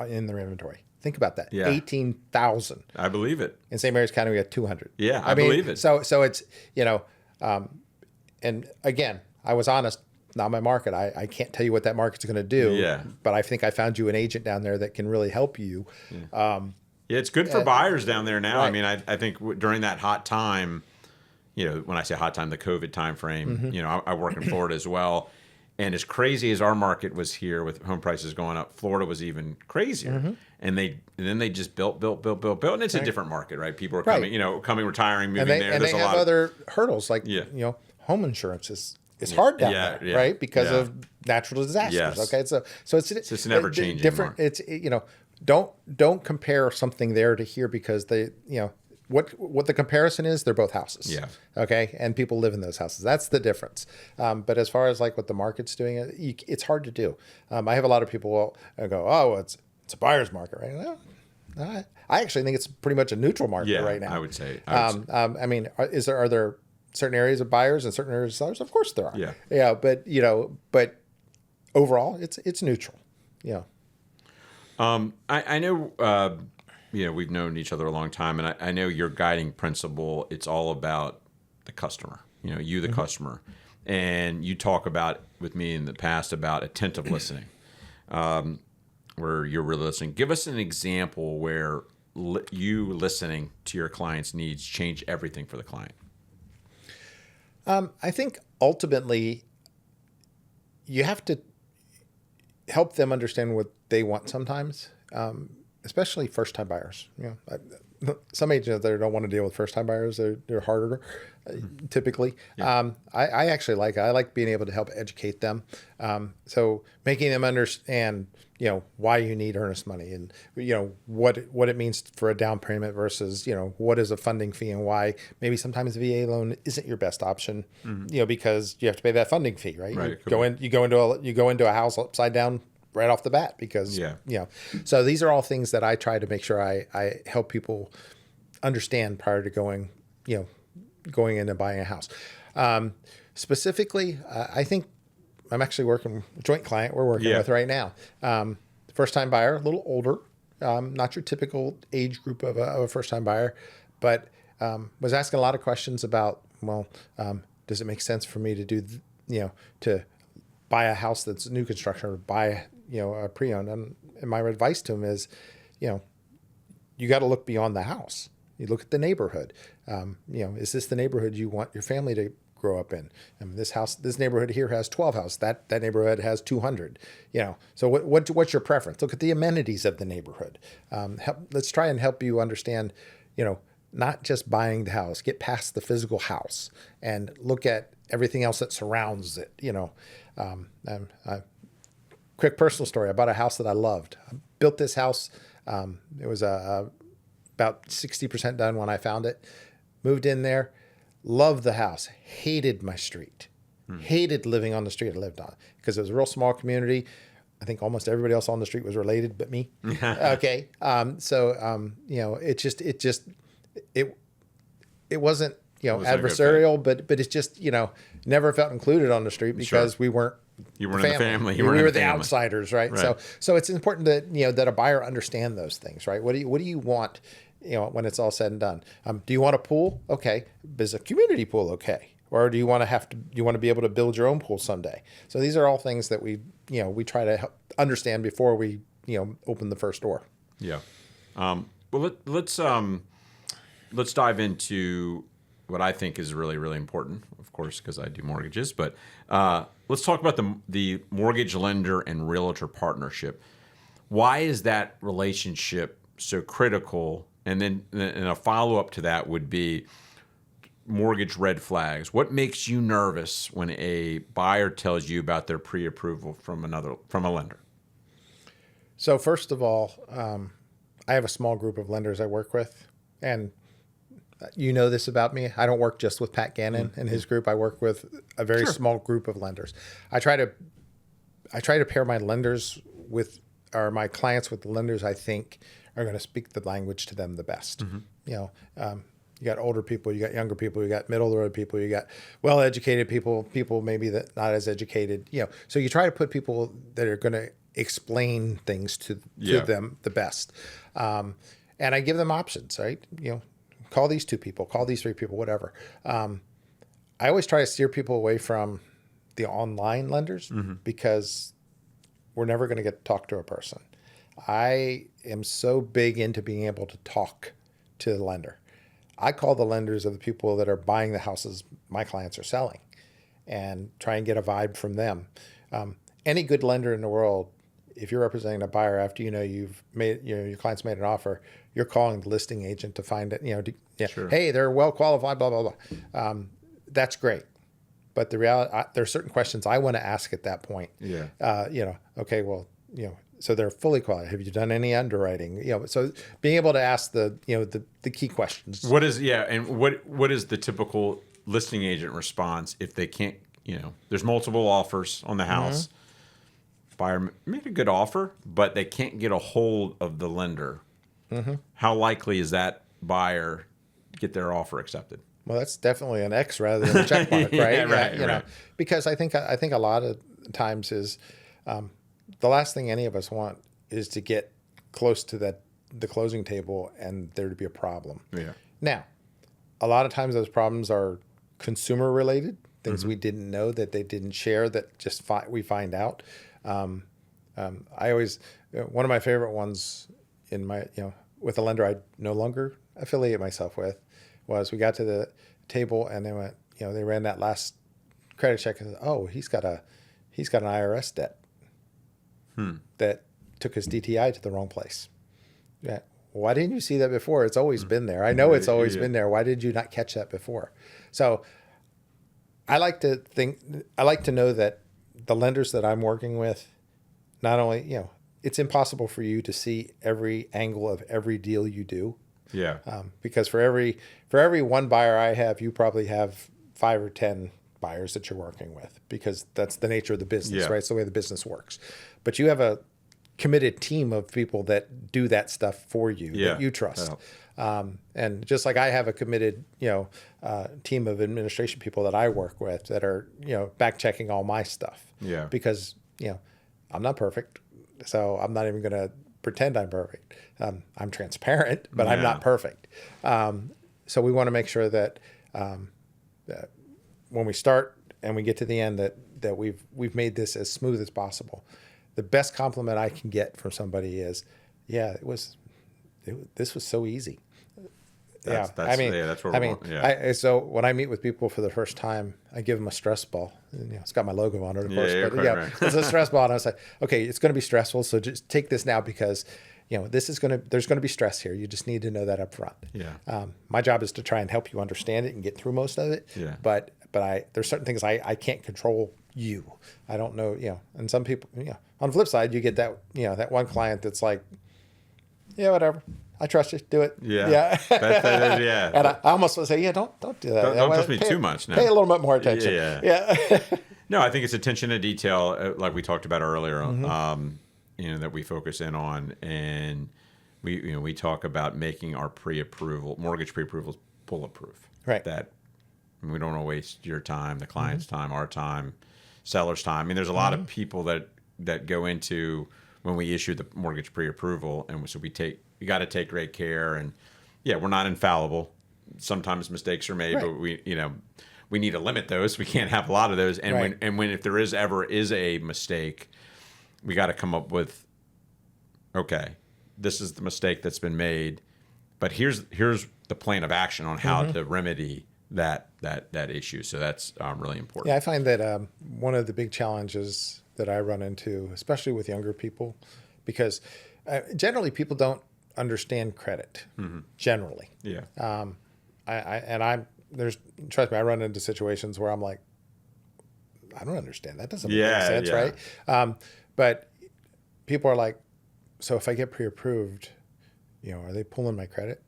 in their inventory. Think about that. Yeah. 18,000. I believe it. In St. Mary's County, we had 200. Yeah, I believe it. So it's, and again, I was honest, not my market. I can't tell you what that market's going to do. Yeah. But I think I found you an agent down there that can really help you. Yeah, it's good for buyers down there now. Right. I mean, I think during that hot time, when I say hot time, the COVID time frame, I work in Florida as well. And as crazy as our market was here with home prices going up, Florida was even crazier. And then they just built. And it's a different market, right? People are coming, retiring, moving there. And they have other hurdles like, home insurance is hard down there, right? Because of natural disasters. Yes. Okay, so it's just never changing. Different. It's don't compare something there to here because they what the comparison is. They're both houses. Yeah. Okay, and people live in those houses. That's the difference. But as far as like what the market's doing, it's hard to do. I have a lot of people go, oh, it's a buyer's market, right? Well, I actually think it's pretty much a neutral market right now. I would say. I mean, are there certain areas of buyers and certain areas of sellers? Of course there are. Yeah. Yeah, but overall it's neutral. Yeah. I know we've known each other a long time, and I know your guiding principle, it's all about the customer. You the customer. And you talk about with me in the past about attentive listening. Where you're really listening. Give us an example where you listening to your client's needs change everything for the client. I think ultimately you have to help them understand what they want sometimes, especially first-time buyers. Some agents that don't want to deal with first-time buyers, they're harder typically. Yeah. I actually like being able to help educate them. So making them understand, why you need earnest money and, what it means for a down payment versus, what is a funding fee and why maybe sometimes a VA loan isn't your best option, because you have to pay that funding fee, right? Right. You go into a house upside down right off the bat because, so these are all things that I try to make sure I help people understand prior to going in and buying a house. Specifically, I think I'm actually working a joint client we're working with right now. First time buyer, a little older, not your typical age group of a first time buyer, but was asking a lot of questions about, does it make sense for me to do, to buy a house that's new construction or buy, a pre-owned? And my advice to him is, you got to look beyond the house. You look at the neighborhood. Is this the neighborhood you want your family to grow up in? This neighborhood here has 12 houses. That neighborhood has 200. So what's your preference? Look at the amenities of the neighborhood. Let's try and help you understand, not just buying the house. Get past the physical house and look at everything else that surrounds it. Quick personal story. I bought a house that I loved. I built this house. It was about 60% done when I found it. Moved in there. Loved the house. Hated my street. Hated living on the street I lived on because it was a real small community. I think almost everybody else on the street was related but me. Okay. It wasn't, adversarial, but it's just, never felt included on the street because we weren't. You weren't in the family. We were the outsiders, right? So it's important that, that a buyer understand those things, right? What do you want, when it's all said and done? Do you want a pool? Okay. Is a community pool okay? Or do you want to be able to build your own pool someday? So these are all things that we try to understand before we, open the first door. Yeah. Well, let's dive into what I think is really, really important, of course, because I do mortgages. But let's talk about the mortgage lender and realtor partnership. Why is that relationship so critical? And then a follow-up to that would be mortgage red flags. What makes you nervous when a buyer tells you about their pre-approval from a lender? So first of all, I have a small group of lenders I work with, and you know this about me. I don't work just with Pat Gannon and his group. I work with a very small group of lenders. I try to pair my lenders with, or my clients with the lenders I think are going to speak the language to them the best. You know, you got older people, you got younger people, you got middle of the road people, you got well-educated people maybe that not as educated. You know, so you try to put people that are going to explain things to them the best. And I give them options, right? You know, call these 2 people, call these 3 people, whatever. I always try to steer people away from the online lenders because we're never going to get to talk to a person. I am so big into being able to talk to the lender. I call the lenders of the people that are buying the houses my clients are selling and try and get a vibe from them. Any good lender in the world, if you're representing a buyer after you've made your client's made an offer, you're calling the listing agent to find it. Hey, they're well qualified, blah blah blah. That's great, but the reality, there are certain questions I want to ask at that point. Okay, well, so they're fully qualified. Have you done any underwriting? So being able to ask the key questions. What is what is the typical listing agent response if they can't? There's multiple offers on the house. Buyer made a good offer, but they can't get a hold of the lender. How likely is that buyer to get their offer accepted? Well, that's definitely an X rather than a check mark, right? Right. Because I think a lot of times is the last thing any of us want is to get close to the closing table and there to be a problem. Yeah. Now, a lot of times those problems are consumer related, things we didn't know that they didn't share that just we find out. I always, one of my favorite ones in my, with a lender I no longer affiliate myself with was we got to the table and they went, they ran that last credit check and said, oh, he's got an IRS debt that took his DTI to the wrong place. Yeah. Why didn't you see that before? It's always been there. I know it's always been there. Why did you not catch that before? So I like to know that the lenders that I'm working with, not only, it's impossible for you to see every angle of every deal you do. Yeah. Because for every one buyer I have, you probably have 5 or 10 buyers that you're working with because that's the nature of the business, right? It's the way the business works. But you have a committed team of people that do that stuff for you that you trust. And just like I have a committed, team of administration people that I work with that are, back checking all my stuff. Yeah. Because, I'm not perfect. So I'm not even going to pretend I'm perfect. I'm transparent, but I'm not perfect. So we want to make sure that when we start and we get to the end that we've made this as smooth as possible. The best compliment I can get from somebody is, this was so easy. That's what we want. Yeah. So when I meet with people for the first time, I give them a stress ball. It's got my logo on it, of course. It's a stress ball, and I was like, okay, it's going to be stressful, so just take this now because, there's going to be stress here. You just need to know that up front. Yeah. My job is to try and help you understand it and get through most of it. Yeah. But there's certain things I can't control you. I don't know, and some people, on the flip side, you get that, that one client that's like, yeah, whatever. I trust you. Do it. Yeah. Yeah. And I almost want to say, don't do that. Don't trust me too much. No. Pay a little bit more attention. Yeah. No, I think it's attention to detail, like we talked about earlier, that we focus in on, and we talk about making our mortgage pre-approvals bulletproof. Right. That we don't want to waste your time, the client's time, our time, seller's time. I mean, there's a lot of people that go into when we issue the mortgage pre-approval, and so we got to take great care. And we're not infallible. Sometimes mistakes are made, but we need to limit those. We can't have a lot of those. And when if there is a mistake, we got to come up with, okay, this is the mistake that's been made. but here's the plan of action on how to remedy that issue. So that's really important. Yeah, I find that one of the big challenges that I run into, especially with younger people, because generally people don't understand credit. Generally, Yeah. Trust me, I run into situations where I'm like, I don't understand. That doesn't make Yeah, sense, yeah. right? But people are like, so if I get pre-approved, are they pulling my credit?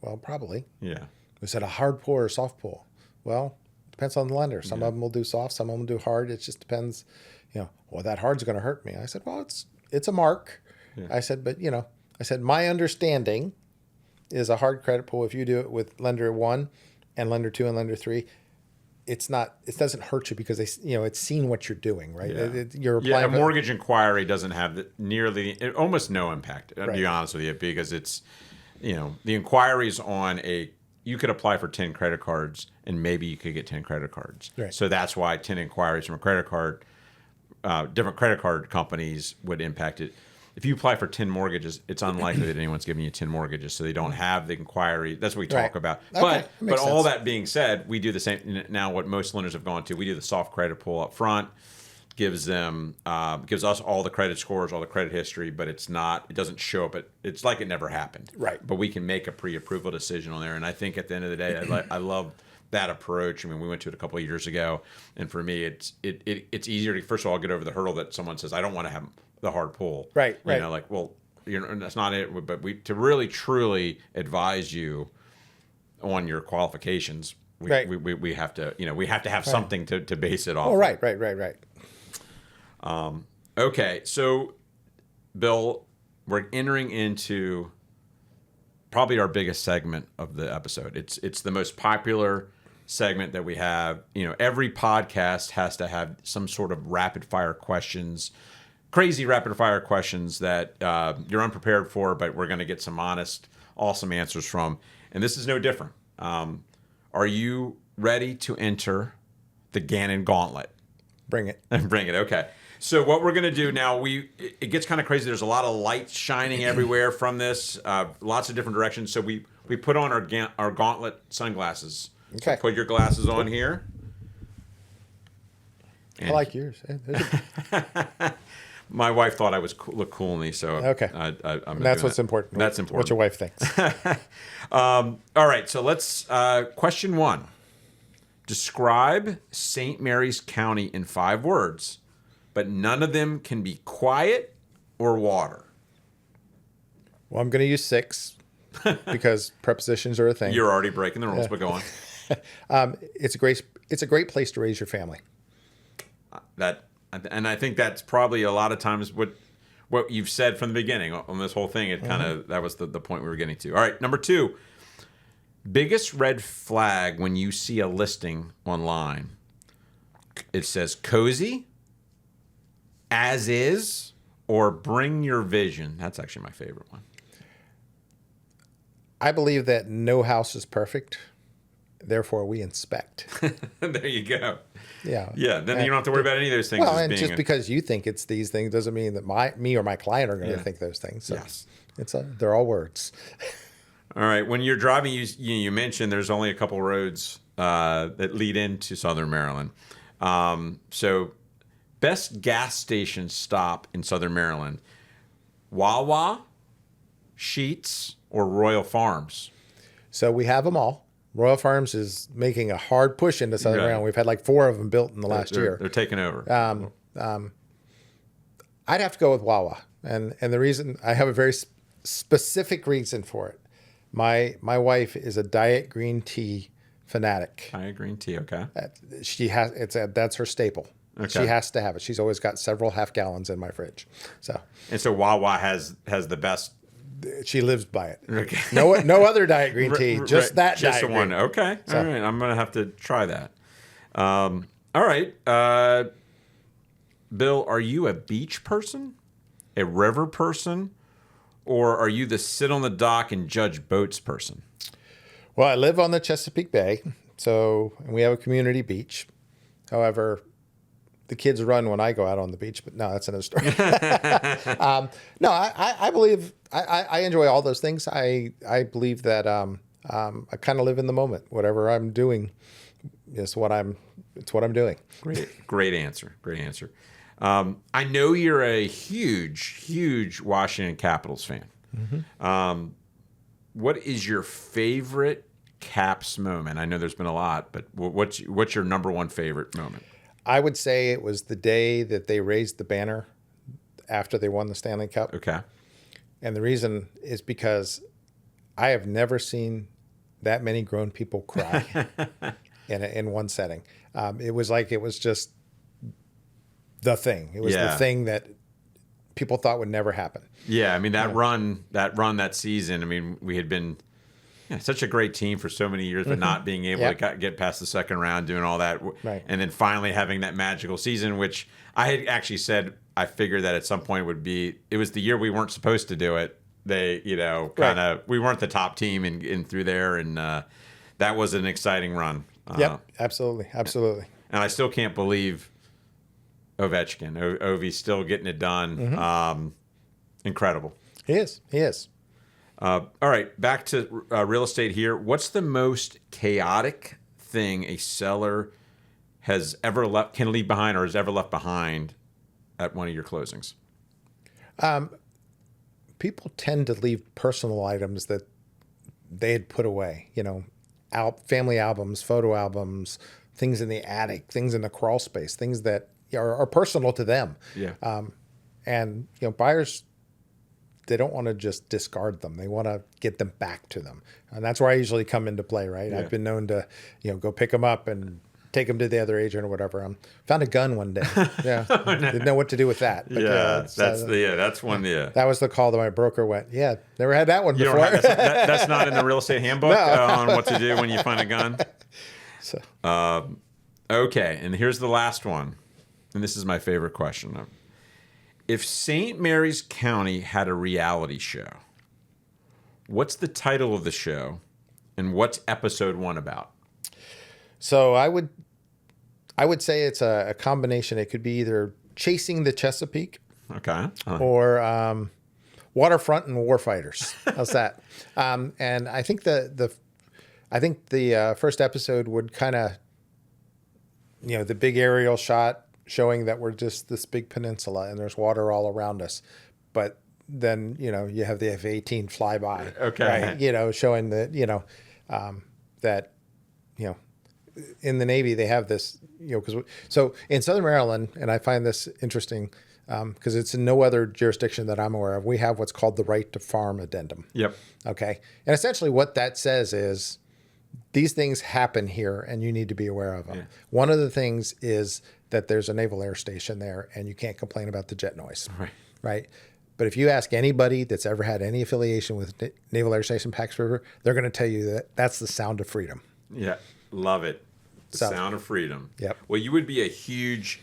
Well, probably. Yeah. Is it a hard pull or a soft pull? Well, depends on the lender. Some of them will do soft, some of them will do hard. It just depends. Well, that hard's going to hurt me. I said, well, it's a mark. Yeah. I said, but I said my understanding is a hard credit pull. If you do it with lender 1 and lender 2 and lender 3, it doesn't hurt you because it's seen what you're doing, right? Yeah. You're applying A mortgage inquiry doesn't have almost no impact, to Right. be honest with you, because it's, the inquiries on you could apply for 10 credit cards and maybe you could get 10 credit cards. Right. So that's why 10 inquiries from a credit card, different credit card companies would impact it. If you apply for 10 mortgages, it's unlikely that anyone's giving you 10 mortgages, so they don't have the inquiry. That's what we talk Right. about. Okay. But Makes all sense. that being said, we do the same now. What most lenders have gone to, we do the soft credit pull up front, gives us all the credit scores, all the credit history, but it doesn't show up. It's like it never happened. Right. But we can make a pre-approval decision on there, and I think at the end of the day, I love that approach. I mean, we went to it a couple of years ago, and for me, it's easier to first of all get over the hurdle that someone says I don't want to have the hard pull. Right. That's not it. But to really truly advise you on your qualifications, we have to have something to base it off. Oh, right. Okay, so Bill, we're entering into probably our biggest segment of the episode. It's the most popular segment that we have. Every podcast has to have some sort of rapid fire questions. Crazy rapid fire questions that you're unprepared for, but we're going to get some honest, awesome answers from. And this is no different. Are you ready to enter the Gannon Gauntlet? Bring it. Bring it. Okay. So what we're going to do now, it gets kind of crazy. There's a lot of light shining everywhere from this, lots of different directions. So we put on our Gauntlet sunglasses. Okay. So put your glasses on here. I like yours. My wife thought I looked cool in these, so Okay. That's what's important. That's important. What your wife thinks. All right, so let's question 1. Describe St. Mary's County in 5 words, but none of them can be quiet or water. Well, I'm going to use 6 because prepositions are a thing. You're already breaking the rules, but go on. It's a great place to raise your family. And I think that's probably a lot of times what you've said from the beginning on this whole thing. It kind of that was the point we were getting to. All right, number 2. Biggest red flag when you see a listing online. It says cozy, as is, or bring your vision. That's actually my favorite one. I believe that no house is perfect. Therefore, we inspect. There you go. Yeah. Yeah. Then you don't have to worry about any of those things. Well, and just because you think it's these things doesn't mean that me or my client are going to think those things. So Yes. They're all words. All right. When you're driving, you mentioned there's only a couple roads that lead into Southern Maryland. So, best gas station stop in Southern Maryland: Wawa, Sheetz, or Royal Farms. So we have them all. Royal Farms is making a hard push into Southern Maryland. We've had like 4 of them built in the last year. They're taking over. I'd have to go with Wawa, and the reason I have a very specific reason for it. My wife is a diet green tea fanatic. Diet green tea, okay. That's her staple. Okay. She has to have it. She's always got several half gallons in my fridge. So Wawa has the best. She lives by it. Okay. No other diet green tea. Just that just diet the one. green. Okay. All right. I'm gonna have to try that. All right. Bill, are you a beach person, a river person, or are you the sit on the dock and judge boats person? Well, I live on the Chesapeake Bay, and we have a community beach. However, the kids run when I go out on the beach, but no, that's another story. No, I believe I enjoy all those things. I believe that I kind of live in the moment. Whatever I'm doing is it's what I'm doing. Great answer. I know you're a huge Washington Capitals fan. Mm-hmm. What is your favorite Caps moment? I know there's been a lot, but what's your number one favorite moment? I would say it was the day that they raised the banner after they won the Stanley Cup. Okay. And the reason is because I have never seen that many grown people cry in one setting. It was just the thing. It was the thing that people thought would never happen. Yeah, I mean that season. I mean, we had been such a great team for so many years, but not being able to get past the second round, doing all that, and then finally having that magical season, which I had actually said I figured that at some point would be. It was the year we weren't supposed to do it. They, we weren't the top team in through there, and that was an exciting run. Yep, absolutely. And I still can't believe Ovechkin. Ovi's still getting it done. Mm-hmm. Incredible. He is. All right, back to real estate here. What's the most chaotic thing a seller can leave behind or has ever left behind at one of your closings? People tend to leave personal items that they had put away. Family albums, photo albums, things in the attic, things in the crawl space, things that are personal to them. Yeah. And buyers, they don't want to just discard them. They want to get them back to them. And that's where I usually come into play, right? Yeah. I've been known to, go pick them up and take them to the other agent or whatever. Found a gun one day. Yeah. Didn't know what to do with that. But that's one. Yeah. That was the call that my broker went, yeah, never had that one before. That's not in the real estate handbook on what to do when you find a gun. So. Okay. And here's the last one. And this is my favorite question. If St. Mary's County had a reality show, what's the title of the show and what's episode 1 about? So I would say it's a combination. It could be either Chasing the Chesapeake, okay, or Waterfront and Warfighters. How's that? And I think the first episode would kind of, the big aerial shot showing that we're just this big peninsula and there's water all around us, but then you have the F-18 fly by, okay, right? Showing that that in the Navy, they have this, so in Southern Maryland, and I find this interesting because it's in no other jurisdiction that I'm aware of, we have what's called the right to farm addendum. Yep. Okay. And essentially what that says is these things happen here and you need to be aware of them. Yeah. One of the things is that there's a naval air station there and you can't complain about the jet noise. Right. But if you ask anybody that's ever had any affiliation with Naval Air Station Pax River, they're going to tell you that that's the sound of freedom. Yeah. Love it. The sound of freedom. Yep. Well, you would be a huge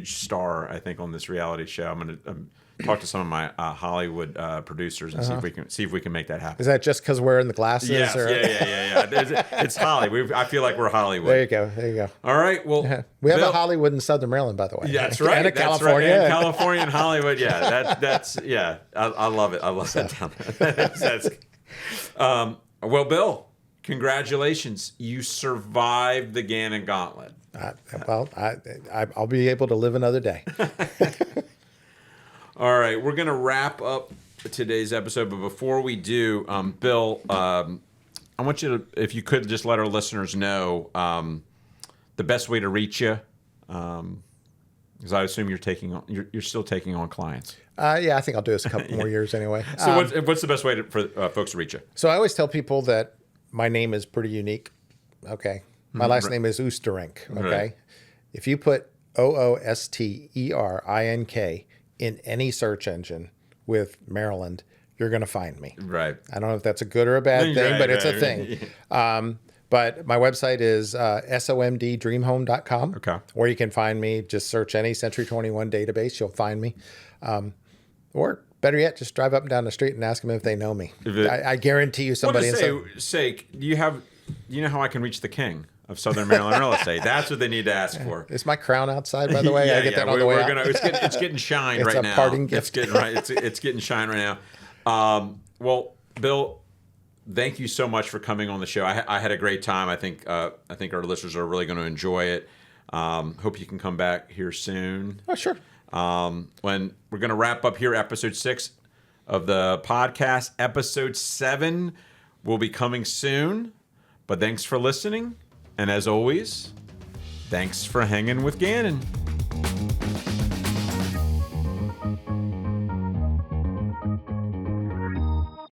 star, I think, on this reality show. I'm going to talk to some of my Hollywood producers and see if we can make that happen. Is that just because we're in the glasses? Yes. Or? Yeah. It's Hollywood. I feel like we're Hollywood. There you go. All right. Well, we have a Hollywood in Southern Maryland, by the way. Yeah, that's right. And California. Right. And California and Hollywood. Yeah. That's I love it. I love that down there. Well, Bill, congratulations. You survived the Gannon Gauntlet. I'll be able to live another day. All right. We're going to wrap up today's episode. But before we do, Bill, I want you to, if you could, just let our listeners know the best way to reach you. Because I assume you're still taking on clients. Yeah, I think I'll do this a couple more years anyway. So what's the best way for folks to reach you? So I always tell people that my name is pretty unique. Okay. My last name is Oosterink. Okay. Right. If you put Oosterink in any search engine with Maryland, you're going to find me. Right. I don't know if that's a good or a bad thing, but it's a thing. But my website is somddreamhome.com. Okay. Or you can find me, just search any Century 21 database, you'll find me. Or better yet, just drive up and down the street and ask them if they know me. I guarantee you somebody. Say, do you know how I can reach the king of Southern Maryland real estate. That's what they need to ask for. Is my crown outside, by the way? I get that on the way out. It's getting shined right now. It's a parting gift. It's getting shined right now. Well, Bill, thank you so much for coming on the show. I had a great time. I think our listeners are really going to enjoy it. Hope you can come back here soon. Oh, sure. When we're going to wrap up here, episode 6 of the podcast. Episode 7 will be coming soon. But thanks for listening. And as always, thanks for hanging with Gannon.